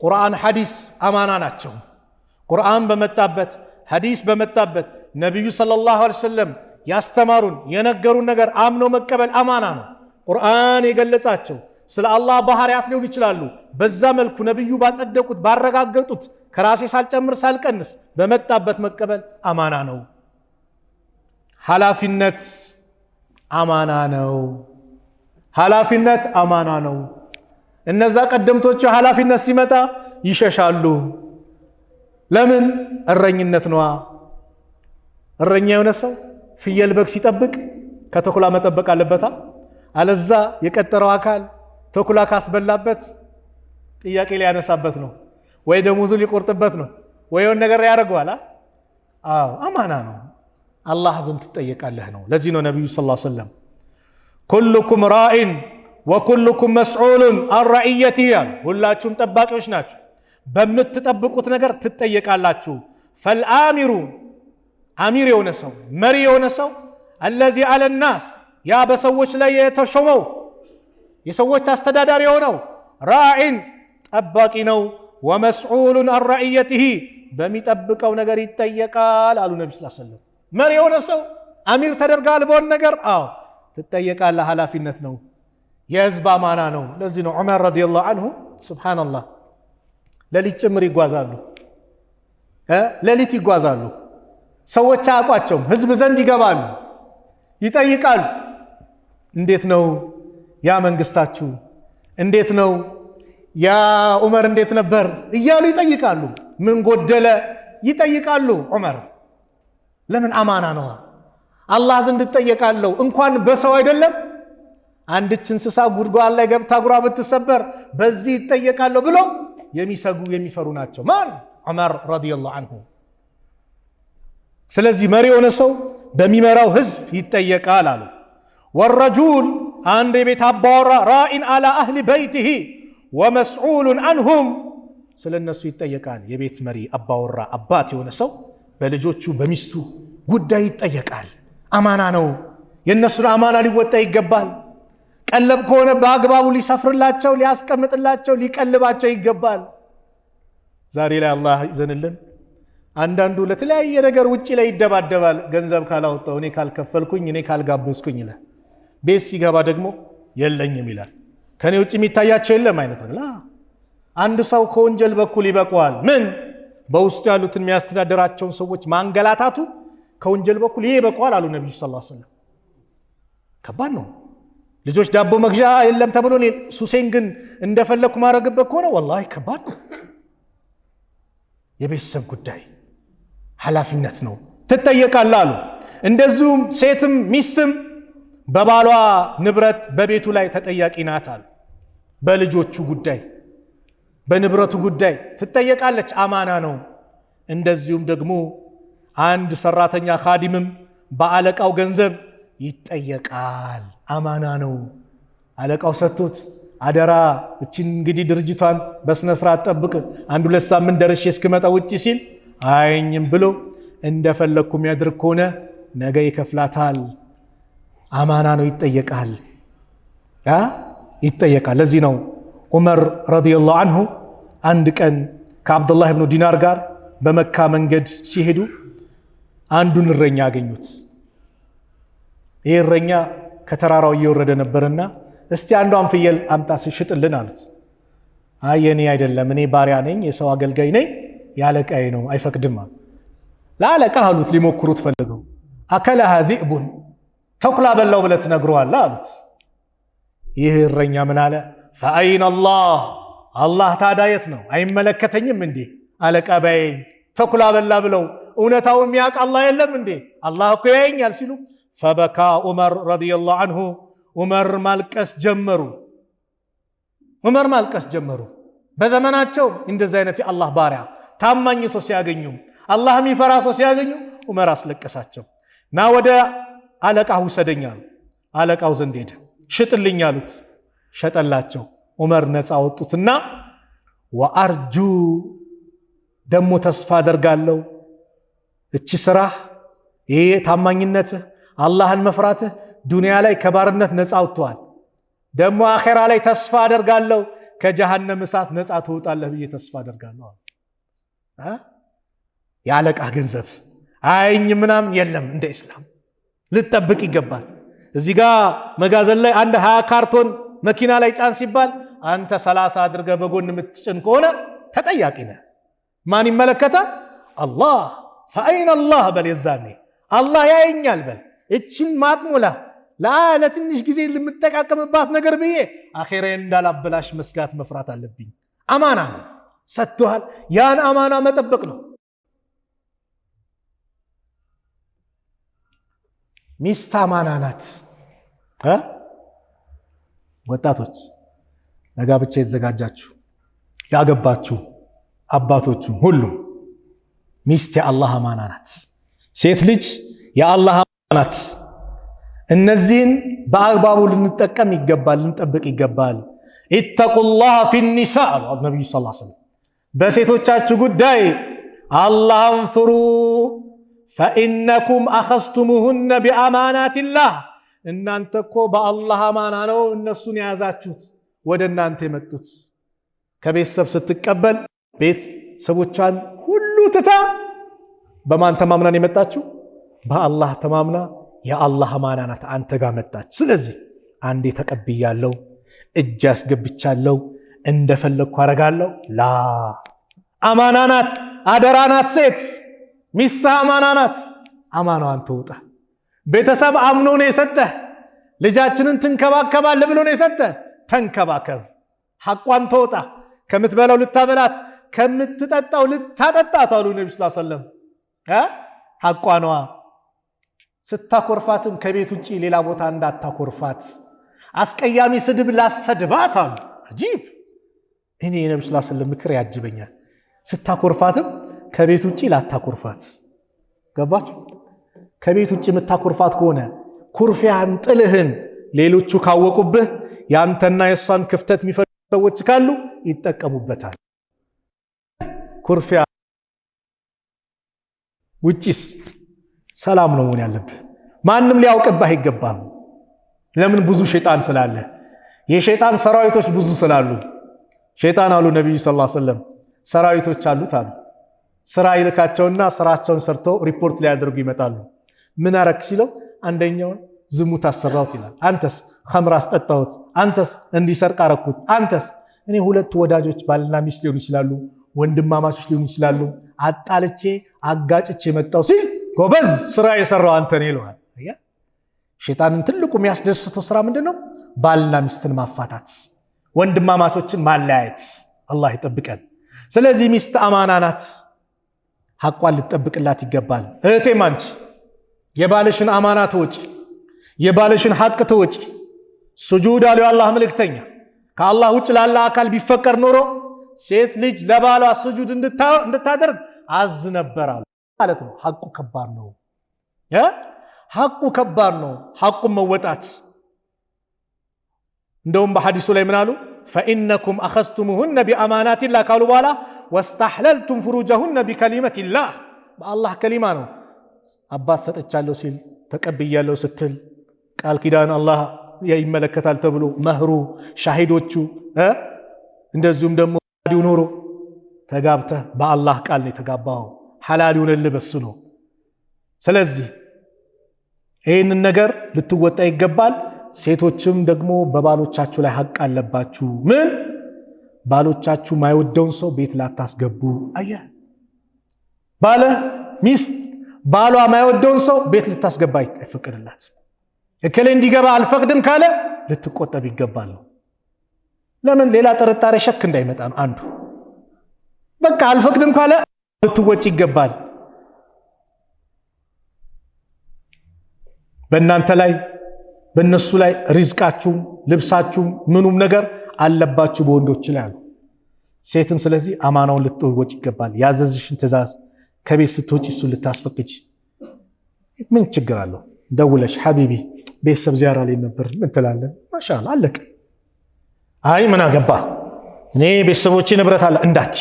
ቁርአን ሐዲስ አማና ናቸው። ቁርአን በመጣበት ሐዲስ በመጣበት ነቢዩ ሰለላሁ ዐለይሂ ወሰለም ያስተማሩን የነገሩን ነገር አምኖ መቀበል አማና ነው። ቁርአን የገለጻቸው ስለ አላህ ባህሪያት ሊሆን ይችላሉ። በዛ መልኩ ነቢዩ ባጸደቁት ባረጋገጡት ከራሴ ሳልጨምር ሳልቀንስ በመጣበት መቀበል አማና ነው። ኃላፊነት አማና ነው። ኃላፊነት አማና ነው። እነዛ ቀደምቶቹ ኃላፊነት ሲመጣ ይሸሻሉ። ለምን? እረኝነት ነዋ። እረኛ የሆነ ሰው ፍየል በግ ሲጠብቅ ከተኩላ መጠበቅ አለበታ። አለዛ የቀጠረው አካል ተኩላ ካስበላበት ጥያቄ ሊያነሳበት ነው፣ ወይ ደሞዙ ሊቆርጥበት ነው፣ ወይ የሆነ ነገር ያደርገዋል። አዎ አማና ነው። አላህ ዘንድ ትጠየቃለህ ነው። ለዚህ ነው ነቢዩ ሰለላሁ ዐለይሂ ወሰለም ኩልኩም ራኢን ወኩልኩም መስዑሉን አን ረዕየቲሂ ያሉ፣ ሁላችሁም ጠባቂዎች ናቸው፣ በምትጠብቁት ነገር ትጠየቃላችሁ። ፈልአሚሩ አሚር የሆነ ሰው መሪ የሆነ ሰው አለዚ አለ ናስ ያ በሰዎች ላይ የተሾመው የሰዎች አስተዳዳሪ የሆነው ራዒን ጠባቂ ነው። ወመስዑሉን አን ረዕየቲሂ በሚጠብቀው ነገር ይጠየቃል አሉ ነቢ ስ ሰለም። መሪ የሆነ ሰው አሚር ተደርጋል በሆነ ነገር አዎ ትጠየቃለህ። ኃላፊነት ነው። የህዝብ አማና ነው። ለዚህ ነው ዑመር ረዲየላሁ ዐንሁ ሱብሓነላህ ሌሊት ጭምር ይጓዛሉ። ሌሊት ይጓዛሉ። ሰዎች አያውቋቸውም። ህዝብ ዘንድ ይገባሉ፣ ይጠይቃሉ። እንዴት ነው ያ መንግስታችሁ? እንዴት ነው ያ ዑመር እንዴት ነበር እያሉ ይጠይቃሉ። ምን ጎደለ ይጠይቃሉ። ዑመር ለምን? አማና ነው። አላህ ዘንድ ትጠየቃለሁ። እንኳን በሰው አይደለም አንድች እንስሳ ጉድጓድ ላይ ገብታ እግሯ ብትሰበር በዚህ ይጠየቃለሁ ብሎ የሚሰጉ የሚፈሩ ናቸው። ማን? ዑመር ረዲየላሁ ዐንሁ። ስለዚህ መሪ የሆነ ሰው በሚመራው ህዝብ ይጠየቃል አሉ። ወረጁል አንድ የቤት አባወራ ራኢን አላ አህሊ በይቲሂ ወመስዑሉን አንሁም ስለ እነሱ ይጠየቃል። የቤት መሪ አባወራ አባት የሆነ ሰው በልጆቹ በሚስቱ ጉዳይ ይጠየቃል። አማና ነው። የእነሱን አማና ሊወጣ ይገባል። ቀለብ ከሆነ በአግባቡ ሊሰፍርላቸው፣ ሊያስቀምጥላቸው፣ ሊቀልባቸው ይገባል። ዛሬ ላይ አላህ ይዘንልን። አንዳንዱ ለተለያየ ነገር ውጪ ላይ ይደባደባል። ገንዘብ ካላወጣው፣ እኔ ካልከፈልኩኝ፣ እኔ ካልጋበዝኩኝ ይላል። ቤት ሲገባ ደግሞ የለኝም ይላል። ከኔ ውጪ የሚታያቸው የለም አይነት ነው። አንድ ሰው ከወንጀል በኩል ይበቀዋል። ምን? በውስጡ ያሉትን የሚያስተዳድራቸውን ሰዎች ማንገላታቱ ከወንጀል በኩል ይሄ ይበቀዋል አሉ ነብዩ ሰለላሁ ዐለይሂ ወሰለም። ከባድ ነው። ልጆች ዳቦ መግዣ የለም ተብሎ ሱሴን ግን እንደፈለኩ ማድረግበት ከሆነ ወላሂ ከባድ ነው። የቤተሰብ ጉዳይ ኃላፊነት ነው ትጠየቃለህ አሉ። እንደዚሁም ሴትም ሚስትም በባሏ ንብረት በቤቱ ላይ ተጠያቂ ናት አሉ። በልጆቹ ጉዳይ በንብረቱ ጉዳይ ትጠየቃለች፣ አማና ነው። እንደዚሁም ደግሞ አንድ ሰራተኛ ኻዲምም በአለቃው ገንዘብ ይጠየቃል፣ አማና ነው። አለቃው ሰጥቶት አደራ እቺን እንግዲህ ድርጅቷን በስነ ስርዓት ጠብቅ፣ 1-2 ሳምንት ደርሼ እስክመጣ ውጪ ሲል አይኝም ብሎ እንደፈለኩ የሚያድርግ ከሆነ ነገ ይከፍላታል። አማና ነው፣ ይጠየቃል ይጠየቃል። ለዚህ ነው ዑመር ረዲየላሁ ዐንሁ አንድ ቀን ከአብዱላህ ብኑ ዲናር ጋር በመካ መንገድ ሲሄዱ አንዱን እረኛ አገኙት። ይህ እረኛ ከተራራው እየወረደ ነበርና እስቲ አንዷን ፍየል አምጣ ሽጥልን አሉት። አይ የኔ አይደለም፣ እኔ ባሪያ ነኝ፣ የሰው አገልጋይ ነኝ፣ ያለቃዬ ነው፣ አይፈቅድም አሉ። ለአለቃ አሉት፣ ሊሞክሩት ፈልገው አከለሃ ዚእቡን ተኩላ በላው ብለህ ትነግረዋለህ አሉት። ይህ እረኛ ምን አለ? ፈአይነ አላህ፣ አላህ ታዲያ የት ነው? አይመለከተኝም እንዴ? አለቃ ባይኝ ተኩላ በላ ብለው እውነታውን የሚያውቅ አላህ የለም እንዴ? አላህ እኮ ያየኛል ሲሉ ፈበካ ዑመር ረዲየላሁ ዐንሁ፣ ዑመር ማልቀስ ጀመሩ። ዑመር ማልቀስ ጀመሩ። በዘመናቸው እንደዚህ አይነት የአላህ ባሪያ ታማኝ ሰው ሲያገኙ፣ አላህ የሚፈራ ሰው ሲያገኙ ዑመር አስለቀሳቸው። ና ወደ አለቃው ውሰደኝ አሉ። አለቃው ዘንድ ሄደ። ሽጥልኝ አሉት። ሸጠላቸው። ዑመር ነፃ ወጡትና ወአርጁ ደሞ ተስፋ አደርጋለሁ እቺ ስራህ፣ ይሄ ታማኝነትህ፣ አላህን መፍራትህ ዱንያ ላይ ከባርነት ነፃ ወጥቷል። ደሞ አኺራ ላይ ተስፋ አደርጋለሁ ከጀሃነም እሳት ነፃ ትወጣለህ ብዬ ተስፋ አደርጋለሁ። የአለቃ ገንዘብ አይኝ ምናምን የለም። እንደ እስላም ልትጠብቅ ይገባል። እዚህ ጋር መጋዘን ላይ አንድ 20 ካርቶን መኪና ላይ ጫን ሲባል አንተ 30 አድርገህ በጎን የምትጭን ከሆነ ተጠያቂ ነህ። ማን ይመለከታል? አላህ። ፈአይነ አላህ በል፣ የዛኔ አላህ ያየኛል በል። እቺን ማጥሞላ ለትንሽ ጊዜ ለምጠቃቀምባት ነገር ብዬ አኺራዬን እንዳላበላሽ መስጋት መፍራት አለብኝ። አማና ነው ሰጥቷል። ያን አማና መጠበቅ ነው። ሚስት አማና ናት። ወጣቶች ለጋብቻ የተዘጋጃችሁ ያገባችሁ አባቶቹ ሁሉ ሚስት የአላህ አማና ናት። ሴት ልጅ የአላህ አማና ናት። እነዚህን በአግባቡ ልንጠቀም ይገባል፣ ልንጠብቅ ይገባል። ኢተቁላህ ፊኒሳ አሉ ነቢዩ ሰለላሁ ዐለይሂ ወሰለም። በሴቶቻችሁ ጉዳይ አላህን ፍሩ። ፈኢነኩም አኸዝቱሙሁነ ቢአማናቲላህ፣ እናንተ እኮ በአላህ አማና ነው እነሱን የያዛችሁት ወደ እናንተ የመጡት። ከቤተሰብ ስትቀበል ቤተሰቦቿን ሁሉ ትታ በማን ተማምናን የመጣችው? በአላህ ተማምና የአላህ አማና ናት አንተ ጋር መጣች። ስለዚህ አንዴ ተቀብያለሁ፣ እጅ አስገብቻለሁ፣ እንደፈለግኩ አረጋለሁ። ላ አማና ናት፣ አደራ ናት። ሴት ሚስት አማና ናት። አማናዋን ተውጣ። ቤተሰብ አምኖ ነው የሰጠህ። ልጃችንን ትንከባከባለህ ብሎ ነው የሰጠህ። ተንከባከብ፣ ሐቋን ተውጣ። ከምትበላው ልታበላት፣ ከምትጠጣው ልታጠጣት አሉ ነብዩ ሰለላሁ ዐለይሂ ወሰለም። ሐቋ ነዋ። ስታኮርፋትም ከቤት ውጪ ሌላ ቦታ እንዳታኮርፋት። አስቀያሚ ስድብ ላሰድባት አሉ። አጂብ! እኔ የነብዩ ሰለላሁ ዐለይሂ ወሰለም ምክር ያጅበኛል። ስታኮርፋትም ከቤት ውጪ ላታኮርፋት። ገባችሁ? ከቤት ውጪ የምታኮርፋት ከሆነ ኩርፊያን፣ ጥልህን ሌሎቹ ካወቁብህ ያንተና የሷን ክፍተት የሚፈልጉ ሰዎች ካሉ ይጠቀሙበታል። ኩርፊያ ውጪስ ሰላም ነው መሆን ያለብህ። ማንም ሊያውቅብህ አይገባም። ለምን? ብዙ ሸይጣን ስላለ፣ የሸይጣን ሰራዊቶች ብዙ ስላሉ። ሸይጣን አሉ ነብዩ ሰለላሁ ዐለይሂ ወሰለም ሰራዊቶች አሉት አሉ። ስራ ይልካቸውና ስራቸውን ሰርተው ሪፖርት ሊያደርጉ ይመጣሉ። ምን አረክ ሲለው አንደኛውን ዝሙት አሰራሁት ይላል። አንተስ ኸምር አስጠጣሁት፣ አንተስ እንዲሰርቅ አረኩት፣ አንተስ። እኔ ሁለት ወዳጆች ባልና ሚስት ሊሆኑ ይችላሉ፣ ወንድማማቾች ሊሆኑ ይችላሉ። አጣልቼ አጋጭቼ መጣው ሲል ጎበዝ ስራ የሰራው አንተ ነህ ይለዋል። ሸይጣንን ትልቁ የሚያስደስተው ስራ ምንድነው? ባልና ሚስትን ማፋታት፣ ወንድማማቾችን ማለያየት። አላህ ይጠብቀን። ስለዚህ ሚስት አማና ናት። ሐቋን ልትጠብቅላት ይገባል። እህቴም አንቺ የባልሽን አማና ተወጪ፣ የባልሽን ሐቅ ተወጪ። ሱጁድ አሉ የአላህ መልእክተኛ ከአላህ ውጭ ላለ አካል ቢፈቀር ኖሮ ሴት ልጅ ለባሏ ሱጁድ እንድታደርግ አዝ ነበር አሉ ማለት ነው። ሐቁ ከባድ ነው። ሐቁ ከባድ ነው። ሐቁን መወጣት እንደውም በሐዲሱ ላይ ምን አሉ? فإنكم أخذتموهن بأمانات الله قالوا بኋላ واستحللتم فروجهن بكلمة الله በአላህ ከሊማ ነው። አባት ሰጥቻለሁ ሲል ተቀብያለሁ ስትል ቃል ኪዳን አላህ ይመለከታል ተብሎ መህሩ ሻሂዶቹ እንደዚሁም ደግሞ ዲው ኖሮ ተጋብተህ በአላህ ቃል ነው የተጋባው። ሐላል ይሁንልህ በሱ ነው። ስለዚህ ይህንን ነገር ልትወጣ ይገባል። ሴቶችም ደግሞ በባሎቻችሁ ላይ ሐቅ አለባችሁ። ምን ባሎቻችሁ ማይወደውን ሰው ቤት ላታስገቡ። አየህ ባለ ሚስት ባሏ ማይወደውን ሰው ቤት ልታስገባ አይፈቀድላት። እከሌ እንዲገባ አልፈቅድም ካለ ልትቆጠብ ይገባል። ለምን ሌላ ጥርጣሬ ሸክ እንዳይመጣ ነው አንዱ። በቃ አልፈቅድም ካለ ልትወጪ ይገባል። በእናንተ ላይ በእነሱ ላይ ሪዝቃችሁ ልብሳችሁ ምኑም ነገር አለባችሁ በወንዶች ላይ አሉ። ሴትም ስለዚህ አማናውን ልትወጪ ይገባል። ያዘዝሽን ትእዛዝ ከቤት ስትወጪ እሱ ልታስፈቅጂ ምን ችግር አለው? ደውለሽ ሐቢቢ ቤተሰብ ዚያራ ላይ ነበር ምን ትላለህ? ማሻአላህ አለቀ። አይ ምን አገባ እኔ ቤተሰቦቼ ንብረት አለ እንዳቲ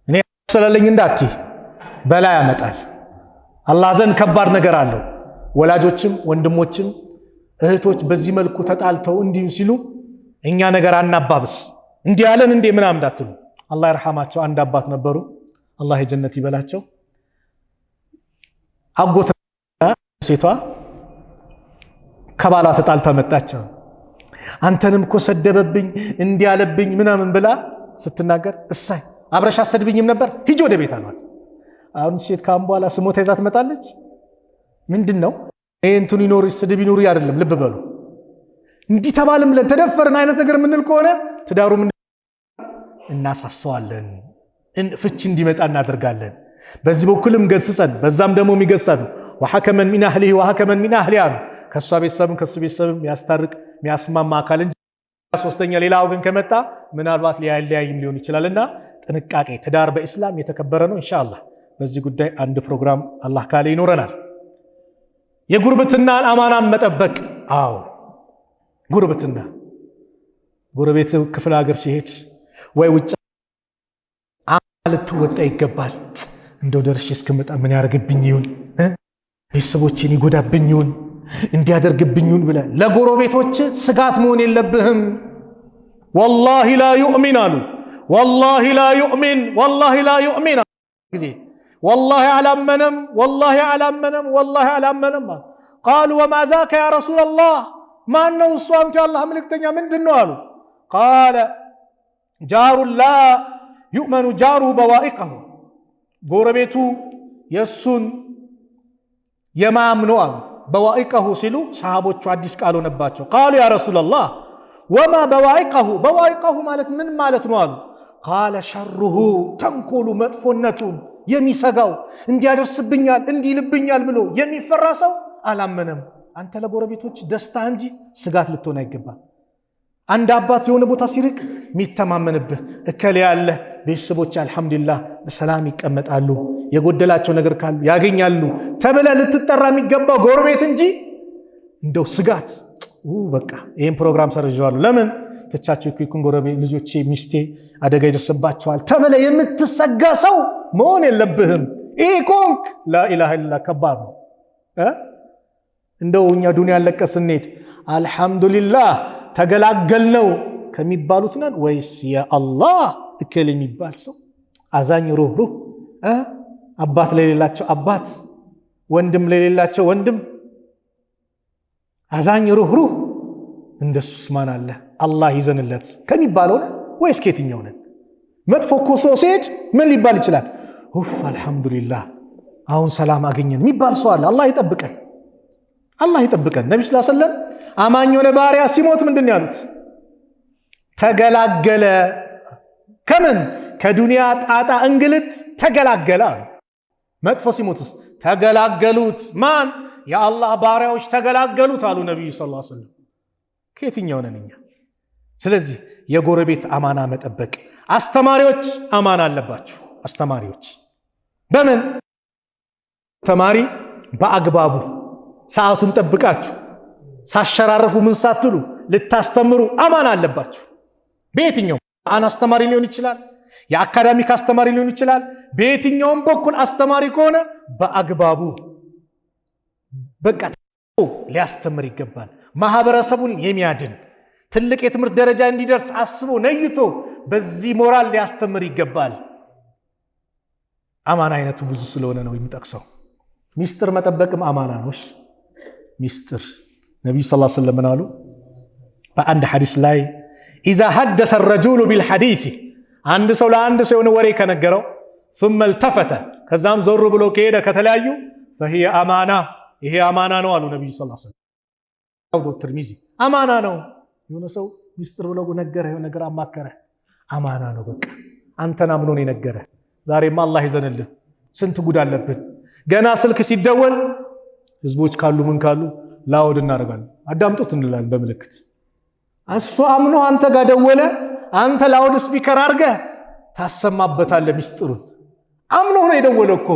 እኔ ስለለኝ እንዳቲ በላይ ያመጣል። አላህ ዘንድ ከባድ ነገር አለው። ወላጆችም ወንድሞችም እህቶች በዚህ መልኩ ተጣልተው እንዲሁ ሲሉ እኛ ነገር አናባብስ እንዲህ ያለን እንዴ ምን አምዳትሉ። አላህ ይርሐማቸው አንድ አባት ነበሩ፣ አላህ የጀነት ይበላቸው። አጎት ሴቷ ከባላ ተጣልታ መጣች። አንተንም እኮ ሰደበብኝ እንዲህ ያለብኝ ምናምን ብላ ስትናገር እሳይ አብረሽ አሰድብኝም ነበር ሂጂ ወደ ቤት አሏት። አሁን ሴት ካም በኋላ ስሞታ ይዛ ትመጣለች። ምንድነው እንቱን ይኖር ስድብ ይኖር አይደለም። ልብ በሉ እንዲህ ተባለም ብለን ተደፈርን አይነት ነገር ምንል ከሆነ ትዳሩ ምን እናሳሰዋለን፣ ፍቺ እንዲመጣ እናደርጋለን። በዚህ በኩልም ገስጸን በዛም ደግሞ የሚገሳት ወሐከመን ሚን አህሊሂ ወሐከመን ሚን አህሊሃ ከሷ ቤተሰብም ከሱ ቤተሰብም ያስታርቅ የሚያስማማ አካል እንጂ ሶስተኛ ሌላው ግን ከመጣ ምናልባት ሊያያይም ሊሆን ይችላልና ጥንቃቄ። ትዳር በእስላም የተከበረ ነው። ኢንሻአላህ በዚህ ጉዳይ አንድ ፕሮግራም አላህ ካለ ይኖረናል። የጉርብትናን አማናን መጠበቅ። አዎ ጉርብትና ጎረቤት ክፍለ ሀገር ሲሄድ ወይ ውጭ ልትወጣ ይገባል። እንደው ደርሼ እስክመጣ ምን ያርግብኝ ይሁን ቤተሰቦቼን ይጎዳብኝ ይሁን እንዲያደርግብኝ ይሁን ብለህ ለጎረቤቶች ስጋት መሆን የለብህም። ወላሂ ላ ዩእሚን አሉ። ወላሂ ላ ዩእሚን ወላሂ ላ ዩእሚን ጊዜ والله علمنم والله علمنم والله علمنم قالوا وما ذاك يا رسول الله ما انه الصوم يا الله ملكتنيا ምንድነው አሉ قال جار لا يؤمن جاره بوائقه ጎረቤቱ የሱን የማምኑ አሉ بوائقه ሲሉ ሰሃቦቹ አዲስ ቃል ሆነባቸው قالوا يا رسول الله وما بوائقه بوائقه ማለት ምን ማለት ነው አሉ قال شره ተንኮሉ መጥፎነቱን የሚሰጋው እንዲያደርስብኛል እንዲልብኛል ብሎ የሚፈራ ሰው አላመነም። አንተ ለጎረቤቶች ደስታ እንጂ ስጋት ልትሆን አይገባም። አንድ አባት የሆነ ቦታ ሲርቅ የሚተማመንብህ እከለ ያለ ቤተሰቦች አልহামዱሊላህ በሰላም ይቀመጣሉ፣ የጎደላቸው ነገር ካሉ ያገኛሉ ተብለ ልትጠራ የሚገባው ጎረቤት እንጂ እንደው ስጋት በቃ ይሄን ፕሮግራም ሰርጀዋለሁ ለምን ተቻቸው ይኩን ጎረቤት ልጆቼ ሚስቴ አደጋ ይደርስባቸዋል ተብለ የምትሰጋ ሰው መሆን የለብህም። ይሄ ኮንክ ላኢላሃ ኢላላህ ከባድ ነው። እንደው እኛ ዱንያ ለቀስንሄድ አልহামዱሊላህ ተገላገልነው ከሚባሉት ነን ወይስ የአላህ እከለ የሚባል ሰው አዛኝ ሩህሩህ አባት ለሌላቸው አባት ወንድም ለሌላቸው ወንድም አዛኝ ሩህሩህ እንደሱስ ማን አለ? አላህ ይዘንለት ከሚባለው ነው ወይስ ከየትኛው ነው? መጥፎ እኮ ሰው ሲሄድ ምን ሊባል ይችላል? ኡፍ አልহামዱሊላህ አሁን ሰላም አገኘን የሚባል ሰው አለ። አላህ ይጠብቀን፣ አላህ ይጠብቀን። ነብዩ ሰለላሁ ዐለይሂ ወሰለም አማኝ የሆነ ባሪያ ሲሞት ምንድነው ያሉት? ተገላገለ። ከምን? ከዱንያ ጣጣ እንግልት ተገላገለ አሉ። መጥፎ ሲሞትስ ተገላገሉት። ማን? የአላህ ባሪያዎች ተገላገሉት አሉ ነብዩ ሰለላሁ ዐለይሂ ወሰለም። ከየትኛው ነን እኛ? ስለዚህ የጎረቤት አማና መጠበቅ። አስተማሪዎች አማና አለባችሁ። አስተማሪዎች በምን? ተማሪ በአግባቡ ሰዓቱን ጠብቃችሁ ሳሸራረፉ ምን ሳትሉ ልታስተምሩ አማና አለባችሁ። በየትኛው አስተማሪ ሊሆን ይችላል፣ የአካዳሚክ አስተማሪ ሊሆን ይችላል። በየትኛውም በኩል አስተማሪ ከሆነ በአግባቡ በቃ ሊያስተምር ይገባል። ማህበረሰቡን የሚያድን ትልቅ የትምህርት ደረጃ እንዲደርስ አስቦ ነይቶ በዚህ ሞራል ሊያስተምር ይገባል። አማና አይነቱ ብዙ ስለሆነ ነው የሚጠቅሰው። ሚስጥር መጠበቅም አማና ነው። ሚስጥር ነብዩ ሰለላሁ ዐለይሂ ወሰለም አሉ በአንድ ሐዲስ ላይ ኢዛ ሐደሰ الرجل بالحديث አንድ ሰው ለአንድ ሰው የሆነ ወሬ ከነገረው ثم التفت ከዛም ዞር ብሎ ከሄደ ከተለያዩ فهي امانه ይሄ አማና ነው አሉ ነብዩ ሰለላሁ ዐለይሂ ወሰለም። ትርሚዚ አማና ነው። የሆነ ሰው ሚስጥር ብሎ ነገረ የሆነ ነገር አማከረ፣ አማና ነው። በቃ አንተን አምኖ ነው የነገረ። ዛሬማ አላህ ይዘንልን፣ ስንት ጉድ አለብን። ገና ስልክ ሲደወል ህዝቦች ካሉ ምን ካሉ ላውድ እናደርጋለን፣ አዳምጡት እንላለን በምልክት። እሱ አምኖ አንተ ጋር ደወለ፣ አንተ ላውድ ስፒከር አድርገህ ታሰማበታለህ ሚስጥሩን። አምኖ ነው የደወለው እኮ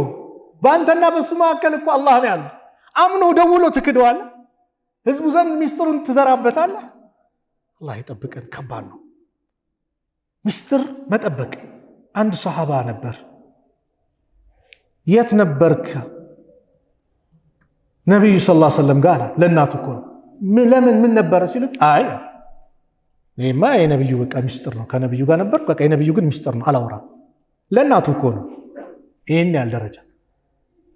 በአንተና በሱ መካከል እኮ አላህ ነው ያለው። አምኖ ደውሎ ትክደዋለህ፣ ህዝቡ ዘንድ ሚስጥሩን ትዘራበታለህ። አላህ ይጠብቀን። ከባድ ነው ሚስጥር መጠበቅ። አንድ ሷሃባ ነበር። የት ነበርክ? ነብዩ ሰለላሁ ዐለይሂ ወሰለም ጋር ለእናቱ እኮ ነው። ለምን ምን ነበረ ሲሉት፣ አይ እኔማ የነብዩ በቃ ሚስጥር ነው፣ ከነብዩ ጋር ነበር፣ በቃ የነብዩ ግን ሚስጥር ነው አላወራም። ለእናቱ እኮ ነው። ይሄን ያህል ደረጃ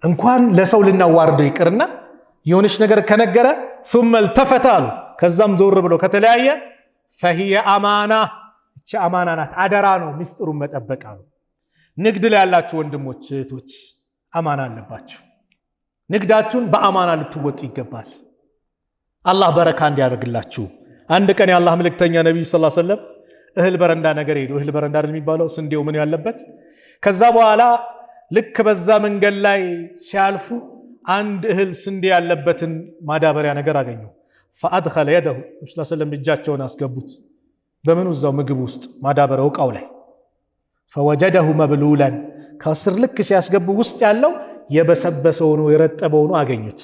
እንኳን ለሰው ልናዋርደው ይቅርና የሆነች ነገር ከነገረ ثم التفت አሉ ከዛም ዞር ብሎ ከተለያየ فهي امانه እቺ አማና ናት፣ አደራ ነው ሚስጥሩን መጠበቅ አሉ። ንግድ ላይ ያላችሁ ወንድሞች እህቶች አማና አለባችሁ። ንግዳችሁን በአማና ልትወጡ ይገባል። አላህ በረካ እንዲያደርግላችሁ። አንድ ቀን የአላህ መልእክተኛ ነብዩ ሰለላሁ ዐለይሂ ወሰለም እህል በረንዳ ነገር ሄዱ። እህል በረንዳ የሚባለው ስንዴው ምን ያለበት። ከዛ በኋላ ልክ በዛ መንገድ ላይ ሲያልፉ አንድ እህል ስንዴ ያለበትን ማዳበሪያ ነገር አገኙ። فادخل يده ነብዩ ሰለላሁ ዐለይሂ ወሰለም እጃቸውን አስገቡት። በምን? እዛው ምግብ ውስጥ ማዳበሪያው እቃው ላይ فوجده مبلولا ከስር ልክ ሲያስገቡ ውስጥ ያለው የበሰበሰው ነው የረጠበው ነው አገኙት።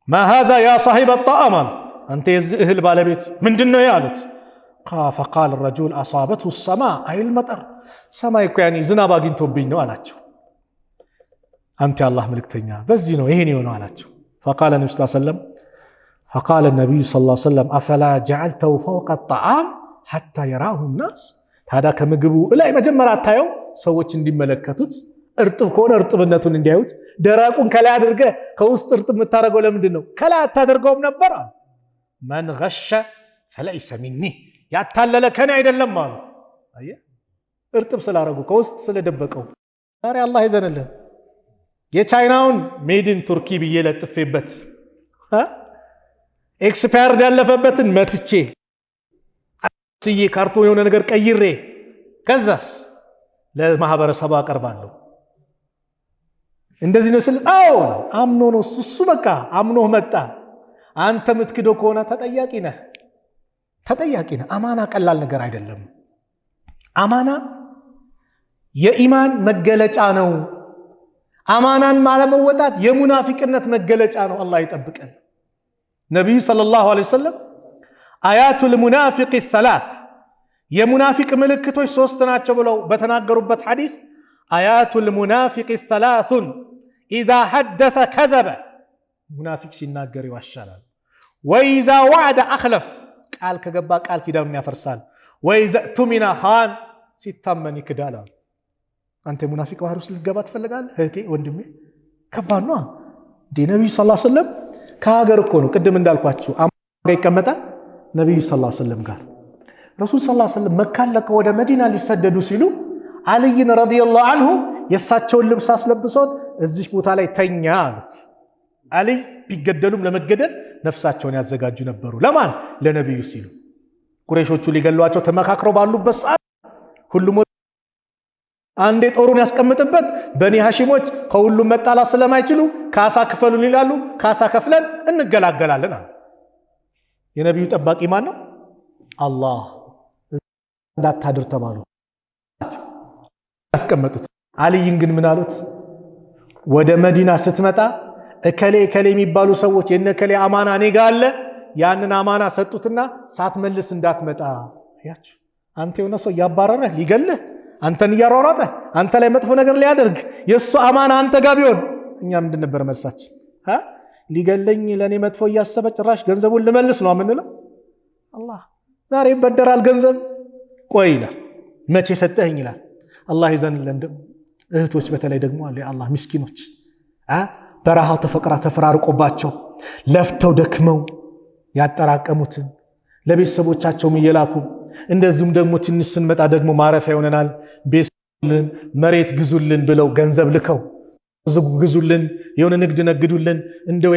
ما هذا يا صاحب الطعام አንተ የዚህ እህል ባለቤት ምንድነው ያሉት? فقال الرجل اصابته السماء اي المطر ሰማይ እኮ ያኒ ዝናብ አግኝቶብኝ ነው አላቸው። አንተ የአላህ መልእክተኛ በዚህ ነው ይሄን ይሆነው አላቸው። فقال النبي صلى الله عليه وسلم فقال النبي صلى الله عليه وسلم افلا جعلته فوق الطعام حتى يراه الناس ታዲያ ከምግቡ ላይ መጀመሪያ አታየው ሰዎች እንዲመለከቱት፣ እርጥብ ከሆነ እርጥብነቱን እንዲያዩት። ደራቁን ከላይ አድርገ ከውስጥ እርጥብ የምታደርገው ለምንድን ነው? ከላይ አታደርገውም ነበር አሉ። من غش فليس مني ያታለለ ከኔ አይደለም አሉ። አየ እርጥብ ስላረጉ ከውስጥ ስለደበቀው። ዛሬ አላህ ይዘንልን። የቻይናውን ሜድን ቱርኪ ብዬ ለጥፌበት ኤክስፓየርድ ያለፈበትን መትቼ ስዬ ካርቶን የሆነ ነገር ቀይሬ ከዛስ ለማህበረሰቡ አቀርባለሁ። እንደዚህ ነው ስል አዎ አምኖ ነው እሱ በቃ አምኖ መጣ። አንተ ምትክዶ ከሆነ ተጠያቂ ነህ። አማና ቀላል ነገር አይደለም። አማና የኢማን መገለጫ ነው። አማናን ማለመወጣት የሙናፊቅነት መገለጫ ነው። አላህ ይጠብቀን። ነብዩ ሰለላሁ ዐለይሂ ወሰለም አያቱል ሙናፊቅ ሰላሳ የሙናፊቅ ምልክቶች ሶስት ናቸው ብለው በተናገሩበት ሐዲስ አያቱል ሙናፊቅ ሰላሱን ኢዛ ሐደሰ ከዘበ ሙናፊቅ ሲናገር ይዋሻል፣ ወኢዛ ወዐደ አኽለፍ ቃል ከገባ ቃል ኪዳኑን ያፈርሳል፣ ወኢዛ ቱሚና ኻን ሲታመን ይክዳል። አንተ ሙናፊቅ ባህር ውስጥ ልትገባ ትፈልጋለህ? እህቴ ወንድሜ ከባድ ነው። ነብዩ ሰለላሁ ዐለይሂ ወሰለም ከሀገር እኮ ነው ቅድም እንዳልኳችሁ አማጋ ይቀመጣል ነብዩ ሰለላሁ ዐለይሂ ወሰለም ጋር። ረሱል ሰለላሁ ዐለይሂ ወሰለም መካን ለቀው ወደ መዲና ሊሰደዱ ሲሉ አልይን ረዲየላሁ ዐንሁ የሳቸውን ልብስ አስለብሰውት እዚህ ቦታ ላይ ተኛ አሉት። አልይ ቢገደሉም ለመገደል ነፍሳቸውን ያዘጋጁ ነበሩ። ለማን? ለነብዩ ሲሉ። ቁረይሾቹ ሊገሏቸው ተመካክረው ባሉበት ሰዓት ሁሉም አንዴ ጦሩን ያስቀምጥበት በኒ ሐሺሞች ከሁሉም መጣላት ስለማይችሉ ካሳ ክፈሉን ይላሉ። ካሳ ከፍለን እንገላገላለን አለ። የነብዩ ጠባቂ ማን ነው? አላህ። እንዳታድር ተባሉ ያስቀመጡት። አልይን ግን ምን አሉት? ወደ መዲና ስትመጣ እከሌ የሚባሉ ሰዎች የነከሌ አማና እኔ ጋር አለ፣ ያንን አማና ሰጡትና ሳትመልስ እንዳትመጣ። ያችሁ አንተ የሆነ ሰው ያባረረህ ሊገልህ አንተን እያሯሯጠ አንተ ላይ መጥፎ ነገር ሊያደርግ የሱ አማና አንተ ጋር ቢሆን እኛ ምንድን ነበር መልሳችን? ሊገለኝ ለኔ መጥፎ እያሰበ ጭራሽ ገንዘቡን ልመልስ ነው የምንለው? አላህ ዛሬ ይበደራል ገንዘብ ቆይ ይላል፣ መቼ ሰጠኸኝ ይላል። አላህ ይዘንልን። እህቶች በተለይ ደግሞ አለ አላህ ምስኪኖች በረሃው ተፈራርቆባቸው ለፍተው ደክመው ያጠራቀሙትን ለቤተሰቦቻቸው እየላኩ እንደዚሁም ደግሞ ትንሽ ስንመጣ ደግሞ ማረፊያ ይሆነናል ቤት መሬት ግዙልን ብለው ገንዘብ ልከው ግዙልን የሆነ ንግድ ነግዱልን እንደው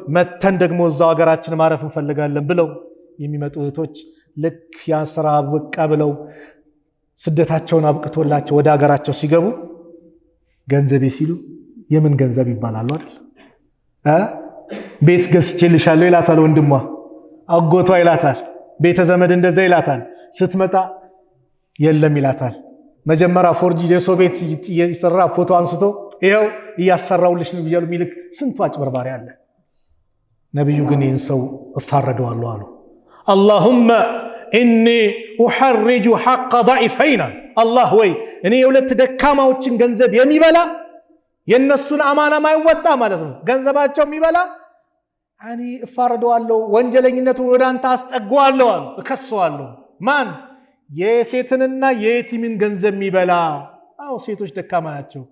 መተን ደግሞ እዛው ሀገራችን ማረፍ እንፈልጋለን ብለው የሚመጡ እህቶች ልክ ያ ስራ በቃ ብለው ስደታቸውን አብቅቶላቸው ወደ ሀገራቸው ሲገቡ ገንዘብ ሲሉ የምን ገንዘብ ይባላል አይደል? ቤት ገዝቼልሻለሁ ይላታል ወንድሟ፣ አጎቷ ይላታል፣ ቤተ ዘመድ እንደዛ ይላታል። ስትመጣ የለም ይላታል። መጀመሪያ ፎርጂ የሰው ቤት እየሰራ ፎቶ አንስቶ ይሄው እያሰራውልሽ ነው ይያሉ ሚልክ ስንቱ አጭበርባሪ አለ። ነብዩ ግን ይህን ሰው እፋረደዋለሁ አሉ። اللهم إني أحرج حق ضعيفين الله وي እኔ የሁለት ደካማዎችን ገንዘብ የሚበላ የነሱን አማና ማይወጣ ማለት ነው ገንዘባቸው የሚበላ አኒ እፋረደዋለሁ ወንጀለኝነቱን ወደ አንተ አስጠጋዋለሁ አሉ። እከሰዋለሁ ማን? የሴትንና የየቲምን ገንዘብ የሚበላ። አዎ ሴቶች ደካማ ናቸው።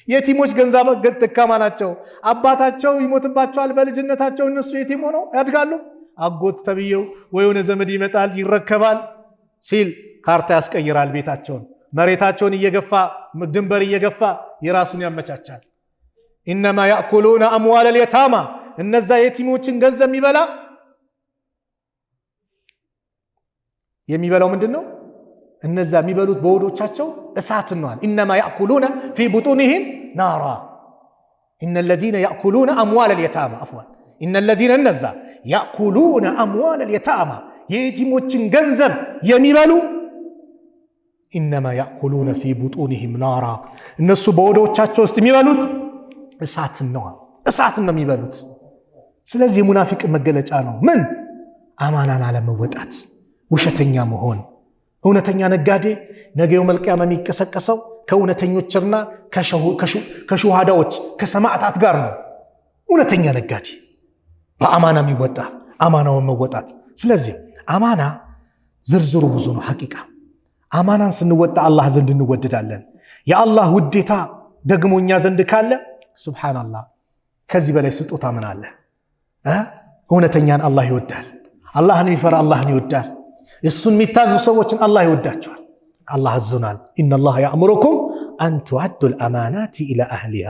የቲሞች ገንዘብ ደካማ ናቸው። አባታቸው ይሞትባቸዋል በልጅነታቸው፣ እነሱ የቲም ሆነው ያድጋሉ። አጎት ተብየው ወይ የሆነ ዘመድ ይመጣል ይረከባል ሲል ካርታ ያስቀይራል ቤታቸውን፣ መሬታቸውን እየገፋ ድንበር እየገፋ የራሱን ያመቻቻል። ኢነማ ያእኩሉነ አምዋል اليتامى እነዛ የቲሞችን ገንዘብ የሚበላው ምንድነው? እነዛ የሚበሉት በሆዶቻቸው እሳት ነው። ኢነማ ያእኩሉነ في بطونهم نارا ان الذين ياكلون اموال اليتامى عفوا ان الذين እነዛ ياكلون اموال اليتامى የቲሞችን ገንዘብ የሚበሉ إنما يأكلون في بطونهم نارا እነሱ በሆዶቻቸው ውስጥ የሚበሉት እሳት ነው የሚበሉት። ስለዚህ ሙናፊቅ መገለጫ ነው ምን? አማናን አለመወጣት፣ ውሸተኛ መሆን። እውነተኛ ነጋዴ ነገው መልቂያም የሚቀሰቀሰው ከእውነተኞችና ከሹሃዳዎች ከሰማዕታት ጋር ነው። እውነተኛ ነጋዴ በአማና የሚወጣ አማናውን መወጣት። ስለዚህ አማና ዝርዝሩ ብዙ ነው ሐቂቃ። አማናን ስንወጣ አላህ ዘንድ እንወደዳለን። የአላህ ውዴታ ደግሞ እኛ ዘንድ ካለ ሱብሃንአላህ ከዚህ በላይ ስጦታ ምን አለ? እውነተኛን አላህ ይወዳል። አላህን የሚፈራ አላህን ይወዳል። እሱን የሚታዙ ሰዎችን አላህ ይወዳቸዋል። አላህ አዞናል። ኢነላህ ያእሙሩኩም አን ቱዐዱ አልአማናት ኢላ አህሊሃ።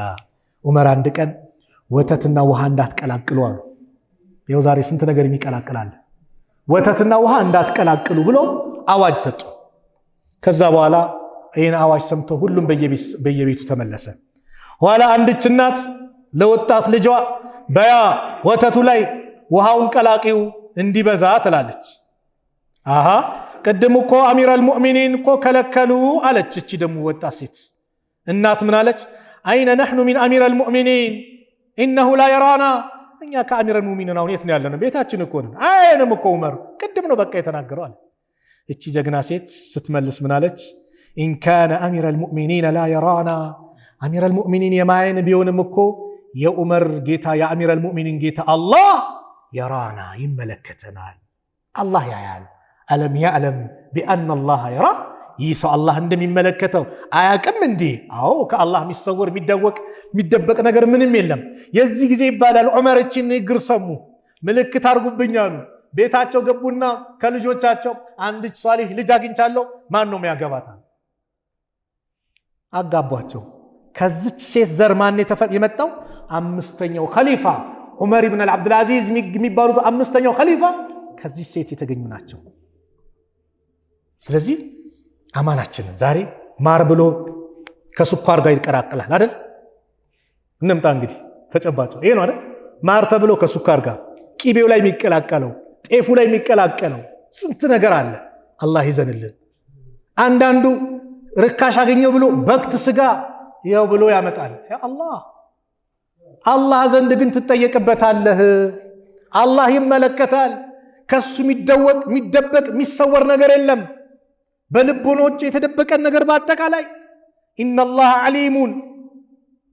ዑመር አንድ ቀን ወተትና ውሃ እንዳትቀላቅሉ አሉ። ይኸው ዛሬ ስንት ነገር የሚቀላቅላል። ወተትና ውሃ እንዳትቀላቅሉ ብሎ አዋጅ ሰጡ። ከዛ በኋላ ይህን አዋጅ ሰምቶ ሁሉም በየቤቱ ተመለሰ። ኋላ አንድች እናት ለወጣት ልጇ በያ ወተቱ ላይ ውሃውን ቀላቂው እንዲበዛ ትላለች። አሃ ቅድም እኮ አሚረል ሙእሚኒን እኮ ከለከሉ አለች። እቺ ደግሞ ወጣት ሴት እናት ምን አለች? አይነ ነሕኑ ሚን አሚረል ሙእሚኒን ኢነሁ ላ የራና። እኛ ከአሚረል ሙእሚኒን አሁን የት ነው ያለነው? ቤታችን እኮ ነን። አይንም እኮ ዑመር ቅድም ነው በቃ የተናገረው አለ። እቺ ጀግና ሴት ስትመልስ ምን አለች? ኢን ካነ አሚረል ሙእሚኒን ላ የራና፣ አሚረል ሙእሚኒን የማየን ቢሆንም እኮ የዑመር ጌታ የአሚረል ሙእሚኒን ጌታ አላህ የራና ይመለከተናል። አላህ ያያል። አለም ያዕለም ቢአነ አላህ የራ። ይህ ሰው አላህ እንደሚመለከተው አያቅም እንዴ? አዎ ከአላህ የሚሰወር የሚደበቅ ነገር ምንም የለም። የዚህ ጊዜ ይባላል ዑመር እቺን ንግግር ሰሙ፣ ምልክት አድርጉብኛሉ። ቤታቸው ገቡና ከልጆቻቸው አንዲት ሷሊህ ልጅ አግኝቻለሁ ማን ነው የሚያገባታል? አጋቧቸው። ከዚች ሴት ዘር ማን የመጣው? አምስተኛው ኸሊፋ ዑመር ኢብኑ አብዱል አዚዝ የሚባሉት አምስተኛው ኸሊፋ ከዚህ ሴት የተገኙ ናቸው። ስለዚህ አማናችንን ዛሬ ማር ብሎ ከስኳር ጋር ይቀላቀላል አይደል? እንምጣ እንግዲህ ተጨባጭ ይሄ ነው አይደል? ማር ተብሎ ከስኳር ጋር ቂቤው ላይ የሚቀላቀለው ጤፉ ላይ የሚቀላቀለው ስንት ነገር አለ። አላህ ይዘንልን። አንዳንዱ ርካሽ አገኘው ብሎ በክት ስጋ ያው ብሎ ያመጣል። ያ አላህ ዘንድ ግን ትጠየቅበታለህ። አላህ ይመለከታል። ከሱ የሚደበቅ የሚሰወር ነገር የለም። በልቦኖች የተደበቀን ነገር በአጠቃላይ ኢነላህ ዓሊሙን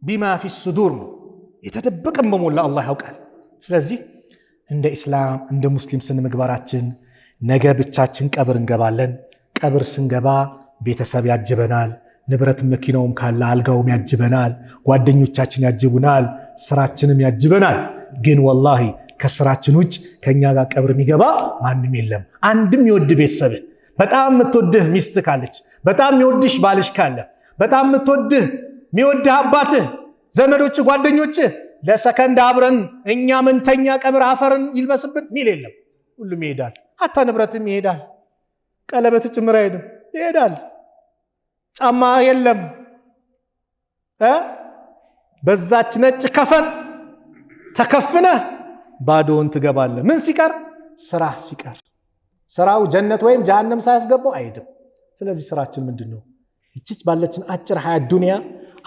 ቢማ ፊ ሱዱር ነው። የተደበቀን በሞላ አላህ ያውቃል። ስለዚህ እንደ ኢስላም እንደ ሙስሊም ስንምግባራችን ነገ ብቻችን ቀብር እንገባለን። ቀብር ስንገባ ቤተሰብ ያጅበናል፣ ንብረት መኪናውም ካለ አልጋውም ያጅበናል፣ ጓደኞቻችን ያጅቡናል፣ ስራችንም ያጅበናል። ግን ወላሂ ከስራችን ውጭ ከኛ ጋር ቀብር የሚገባ ማንም የለም። አንድም የወድ ቤተሰብ በጣም የምትወድህ ሚስት ካለች፣ በጣም የሚወድሽ ባልሽ ካለ፣ በጣም የምትወድህ የሚወድህ አባትህ፣ ዘመዶች፣ ጓደኞችህ ለሰከንድ አብረን እኛ ምንተኛ ቀብር አፈርን ይልበስብን ሚል የለም። ሁሉም ይሄዳል። ሀታ ንብረትም ይሄዳል። ቀለበት ጭምር አይሄድም፣ ይሄዳል። ጫማ የለም። በዛች ነጭ ከፈን ተከፍነህ ባዶውን ትገባለህ። ምን ሲቀር? ስራ ሲቀር። ስራው ጀነት ወይም ጀሃነም ሳያስገባው አይሄድም። ስለዚህ ስራችን ምንድነው? እቺች ባለችን አጭር ሀያት ዱንያ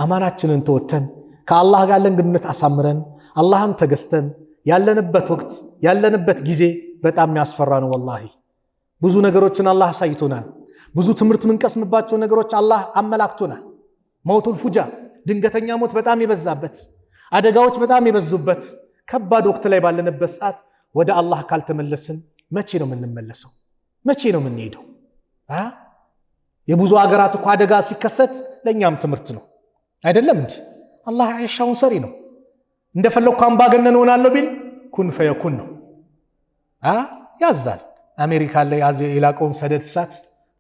አማናችንን ተወተን ከአላህ ጋር ያለን ግንኙነት አሳምረን አላህን ተገዝተን ያለንበት ወቅት ያለንበት ጊዜ በጣም የሚያስፈራ ነው። ወላሂ ብዙ ነገሮችን አላህ አሳይቶናል። ብዙ ትምህርት ምንቀስምባቸው ነገሮች አላህ አመላክቶናል። መውቱል ፉጃ ድንገተኛ ሞት በጣም የበዛበት፣ አደጋዎች በጣም የበዙበት ከባድ ወቅት ላይ ባለንበት ሰዓት ወደ አላህ ካልተመለስን መቼ ነው የምንመለሰው? መቼ ነው የምንሄደው? የብዙ ሀገራት እኮ አደጋ ሲከሰት ለእኛም ትምህርት ነው አይደለም እንዴ? አላህ ያሻውን ሰሪ ነው። እንደፈለኩ አምባገነን ሆናለሁ ቢል ኩን ፈየኩን ነው። ያዛል። አሜሪካ ላይ የላቀውን ሰደድ እሳት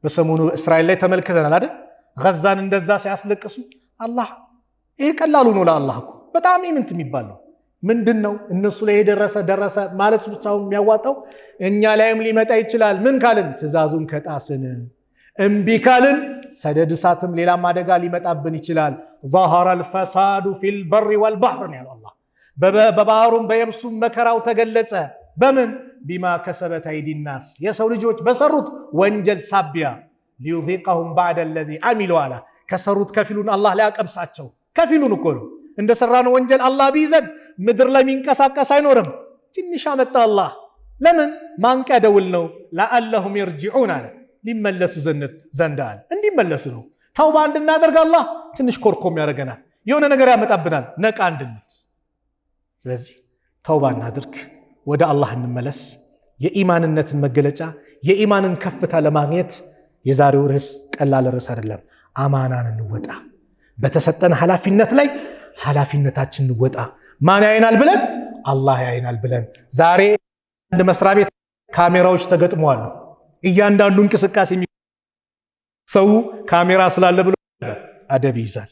በሰሞኑ እስራኤል ላይ ተመልክተናል አይደል? ገዛን እንደዛ ሲያስለቅሱ አላህ ይሄ ቀላሉ ነው ለአላህ እኮ በጣም ኢምንት የሚባል ነው። ምንድነው እነሱ ላይ ደረሰ ማለት ብቻው የሚያዋጣው እኛ ላይም ሊመጣ ይችላል። ምን ካልን? ትእዛዙን ከጣስን እምቢ ካልን ሰደድ እሳትም ሌላም አደጋ ሊመጣብን ይችላል። ظهر الفساد في البر والبحر ያለው አላህ በባህሩም በየብሱም መከራው ተገለጸ። በምን? ቢማ ከሰበት አይዲ الناس የሰው ልጆች በሰሩት ወንጀል ሳቢያ ليذيقهم بعد الذي عملوا على ከሰሩት ከፊሉን አላህ ሊያቀምሳቸው። ከፊሉን እኮ ነው እንደሰራነው ወንጀል አላህ ቢይዘን ምድር ላይ የሚንቀሳቀስ አይኖርም። ትንሽ አመጣ አላህ። ለምን? ማንቂያ ደውል ነው። ለአለሁም ይርጂዑን አለ ሊመለሱ ዘንድ አለ። እንዲመለሱ ነው። ተውባ እንድናደርግ አላህ ትንሽ ኮርኮም ያደርገናል። የሆነ ነገር ያመጣብናል ነቃ እንድንል። ስለዚህ ተውባ እናድርግ፣ ወደ አላህ እንመለስ። የኢማንነትን መገለጫ የኢማንን ከፍታ ለማግኘት የዛሬው ርዕስ ቀላል ርዕስ አይደለም። አማናን እንወጣ። በተሰጠን ኃላፊነት ላይ ኃላፊነታችን እንወጣ። ማን ያይናል ብለን? አላህ ያይናል ብለን። ዛሬ አንድ መስሪያ ቤት ካሜራዎች ተገጥመዋል። እያንዳንዱ እንቅስቃሴ ሰው ካሜራ ስላለ ብሎ አደብ ይይዛል።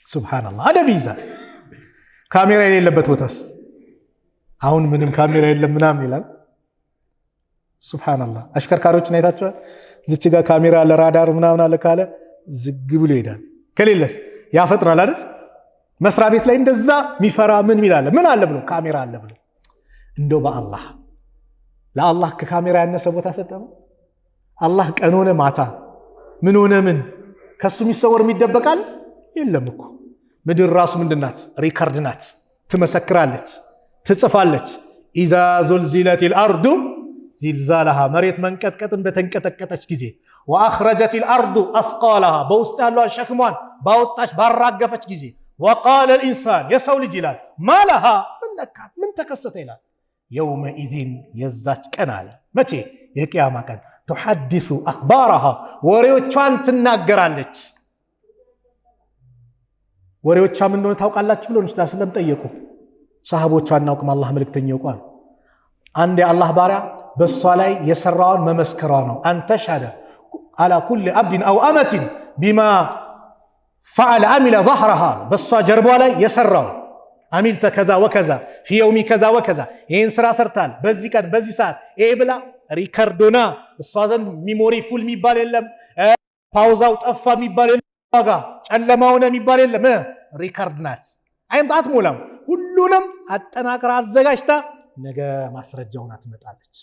ሱብሃንአላህ አደብ ይይዛል። ካሜራ የሌለበት ቦታስ አሁን ምንም ካሜራ የለም ምናምን ይላል። ሱብሃንአላህ አሽከርካሪዎችን አይታችኋል? እዚች ጋር ካሜራ ለራዳር ምናምን አለ ካለ ዝግ ብሎ ይሄዳል። ከሌለስ ያፈጥራል አይደል? መስሪያ ቤት ላይ እንደዛ ሚፈራ ምን ይላል? ምን አለ ብሎ ካሜራ አለ ብሎ። እንደው በአላህ ለአላህ ከካሜራ ያነሰ ቦታ ሰጠው? አላህ ቀን ሆነ ማታ ምን ሆነ ምን ከሱ የሚሰወር የሚደበቃል የለም እኮ። ምድር ራሱ ምንድናት? ሪከርድ ናት። ትመሰክራለች፣ ትጽፋለች። ኢዛ ዙልዚለቲል አርዱ ዚልዛለሃ መሬት መንቀጥቀጥን በተንቀጠቀጠች ጊዜ ወአኽረጀቲል አርዱ አስቃለሃ በውስጥ ያለውን ሸክሟን ባወጣች ባራገፈች ጊዜ ወቃለ ልኢንሳን የሰው ልጅ ይላል ማለሃ ምን ነካት ምን ተከሰተ ይላል የውመኢዚን የዛች ቀን አለ መቼ? የቂያማ ቀን ቱሐዲሱ አኽባረሃ ወሬዎቿን ትናገራለች። ወሬዎቿ ምን እንደሆነ ታውቃላችሁ ብሎ ነብዩ ሰለላሁ ጠየቁ። ሰሃቦቿ አናውቅም፣ አላህ መልእክተኛ ያውቃል። አንድ የአላህ ባሪያ በሷ ላይ የሰራውን መመስከሯ ነው። አንተ ሻደ አላ ኩል አብድን አው አመትን ቢማ ፈዓለ አሚለ ظهرها በሷ ጀርባ ላይ የሰራው አሚልተ ከዛ ወከዛ ፊ የውሚ ከዛ ወከዛ ይህን ስራ ሰርታል በዚህ ቀን በዚህ ሰዓት ይሄ ብላ ሪከርዶና እሷ ዘንድ ሚሞሪ ፉል የሚባል የለም። ፓውዛው ጠፋ የሚባል የለም። ዋጋ ጨለማ ሆነ የሚባል የለም። ሪከርድ ናት። አትሞላም። ሁሉንም አጠናቅራ አዘጋጅታ ነገ ማስረጃውን ትመጣለች።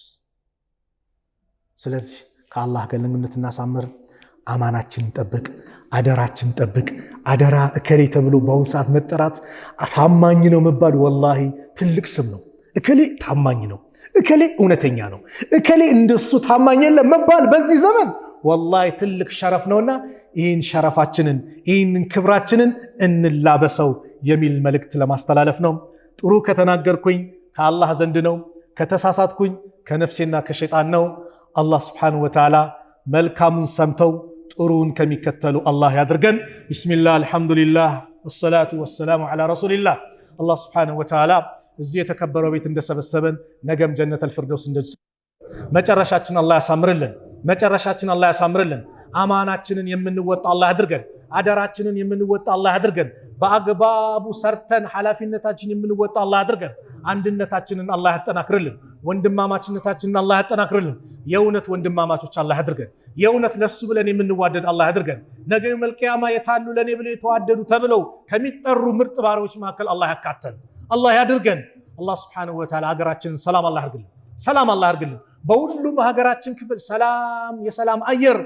ስለዚህ ከአላህ ጋር ግንኙነት እናሳምር። አማናችንን ጠብቅ፣ አደራችን ጠብቅ። አደራ እከሌ ተብሎ በአሁን ሰዓት መጠራት ታማኝ ነው መባል ወላሂ ትልቅ ስም ነው። እከሌ ታማኝ ነው፣ እከሌ እውነተኛ ነው፣ እከሌ እንደሱ ታማኝ የለም መባል በዚህ ዘመን ወላሂ ትልቅ ሸረፍ ነውና ይህን ሸረፋችንን ይህንን ክብራችንን እንላበሰው የሚል መልእክት ለማስተላለፍ ነው። ጥሩ ከተናገርኩኝ ከአላህ ዘንድ ነው፣ ከተሳሳትኩኝ ከነፍሴና ከሸይጣን ነው። አላህ ስብሓነሁ ወተዓላ መልካሙን ሰምተው ጥሩን ከሚከተሉ አላህ ያድርገን። ቢስሚላህ አልሐምዱሊላህ ወሰላቱ ወሰላሙ ዐላ ረሱሊላህ። አላህ ስብሓነሁ ወተዓላ እዚህ የተከበረው ቤት እንደሰበሰበን ነገም ጀነተል ፊርደውስ መጨረሻችን አላህ ያሳምርልን። መጨረሻችን አላህ ያሳምርልን። አማናችንን የምንወጣ አላህ ያድርገን። አደራችንን የምንወጣ አላህ ያድርገን። በአግባቡ ሰርተን ኃላፊነታችንን የምንወጣ አላህ ያድርገን። አንድነታችንን አላህ ያጠናክርልን። ወንድማማችነታችንን አላህ ያጠናክርልን። የእውነት ወንድማማቾች አላህ ያድርገን። የእውነት ለሱ ብለን የምንዋደድ አላህ ያድርገን። ነገ የውመል ቂያማ የታሉ ለኔ ብለው የተዋደዱ ተብለው ከሚጠሩ ምርጥ ባሪያዎች መካከል አላህ ያካተን አላህ ያድርገን። አላህ ሱብሓነሁ ወተዓላ ሀገራችንን ሰላም አላህ ያድርግልን። ሰላም አላህ ያድርግልን። በሁሉም ሀገራችን ክፍል ሰላም የሰላም አየር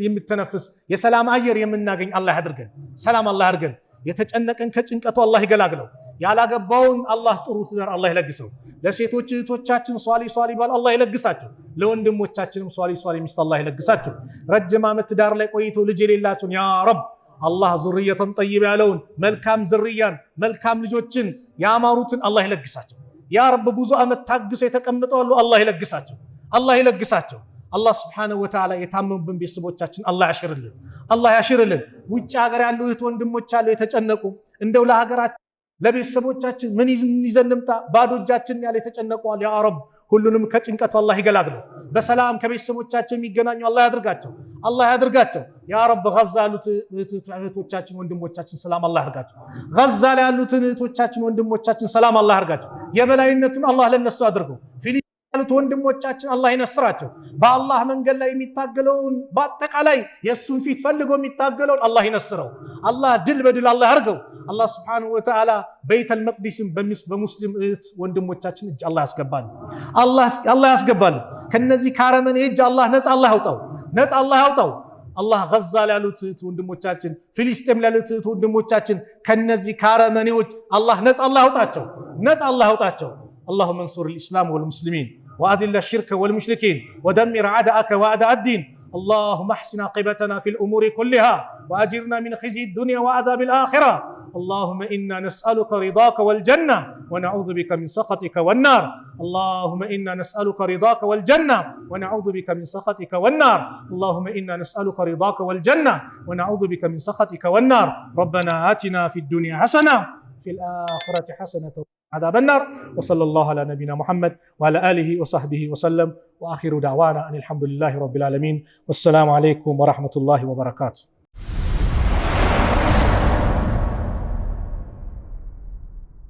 የምትተነፍስ የሰላም አየር የምናገኝ አላህ ያድርገን። ሰላም አላህ ያድርገን። የተጨነቀን ከጭንቀቱ አላህ ይገላግለው። ያላገባውን አላህ ጥሩ ትዳር አላህ ይለግሰው። ለሴቶች እህቶቻችን ሷሊ ባል አላህ ይለግሳቸው። ለወንድሞቻችንም ሷሊ ሚስት አላህ ይለግሳቸው። ረጅም ዓመት ትዳር ላይ ቆይቶ ልጅ የሌላቸውን ያ ረብ አላህ ዙርየተን ጠይብ ያለውን መልካም ዝርያን መልካም ልጆችን ያማሩትን አላህ ይለግሳቸው። ያ ረብ ብዙ ዓመት ታግሰው የተቀመጠው አላህ ይለግሳቸው። አላህ ስብሓነሁ ወተዓላ የታመሙብን ቤተሰቦቻችን አላህ ያሽርልን። አላህ ያሽርልን። ውጭ ሀገር ያሉ እህት ወንድሞች አሉ የተጨነቁ እንደው ለሀገራችን ለቤተሰቦቻችን ምን ይዘን እንምጣ ባዶ እጃችን ያለ የተጨነቁ አሉ። ያ ረብ ሁሉንም ከጭንቀቱ አላህ ይገላግለው። በሰላም ከቤተሰቦቻቸው የሚገናኙ አላህ ያድርጋቸው። ያ ረብ ጋዛ ያሉት እህቶቻችን ወንድሞቻችን ሰላም አላህ ያድርጋቸው። ጋዛ ላይ ያሉትን እህቶቻችን ወንድሞቻችን ሰላም አላህ ያድርጋቸው። የበላይነቱን አላህ ለነሱ አድርገው። ያሉት ወንድሞቻችን አላህ ይነስራቸው። በአላህ መንገድ ላይ የሚታገለውን በአጠቃላይ የእሱን ፊት ፈልጎ የሚታገለውን አላህ ይነስረው። አላህ ድል በድል አላህ ያርገው። አላህ ስብሓነሁ ወተዓላ በይተል መቅዲስን በሙስሊም እህት ወንድሞቻችን እጅ አላህ ያስገባል። ከነዚህ ካረመኔ እጅ አላህ ነፃ አላህ ያውጣው። አላህ ጋዛ ያሉት እህት ወንድሞቻችን፣ ፊሊስጤም ያሉት እህት ወንድሞቻችን ከነዚህ ካረመኔዎች አላህ ነፃ አላህ ያውጣቸው። اللهم انصر الإسلام والمسلمين وأذل الشرك والمشركين ودمر أعداءك وأعداء الدين. اللهم احسن عاقبتنا في الأمور كلها وأجرنا من خزي الدنيا وعذاب الآخرة. اللهم إنا نسألك رضاك والجنة ونعوذ بك من سخطك والنار. اللهم إنا نسألك رضاك والجنة ونعوذ بك من سخطك والنار. اللهم إنا نسألك رضاك والجنة ونعوذ بك من سخطك والنار. ربنا آتنا في الدنيا حسنة في الآخرة حسنة عذاب النار. وصلى الله على نبينا محمد وعلى آله وصحبه وسلم. وآخر دعوانا أن الحمد لله رب العالمين. والسلام عليكم ورحمة الله وبركاته.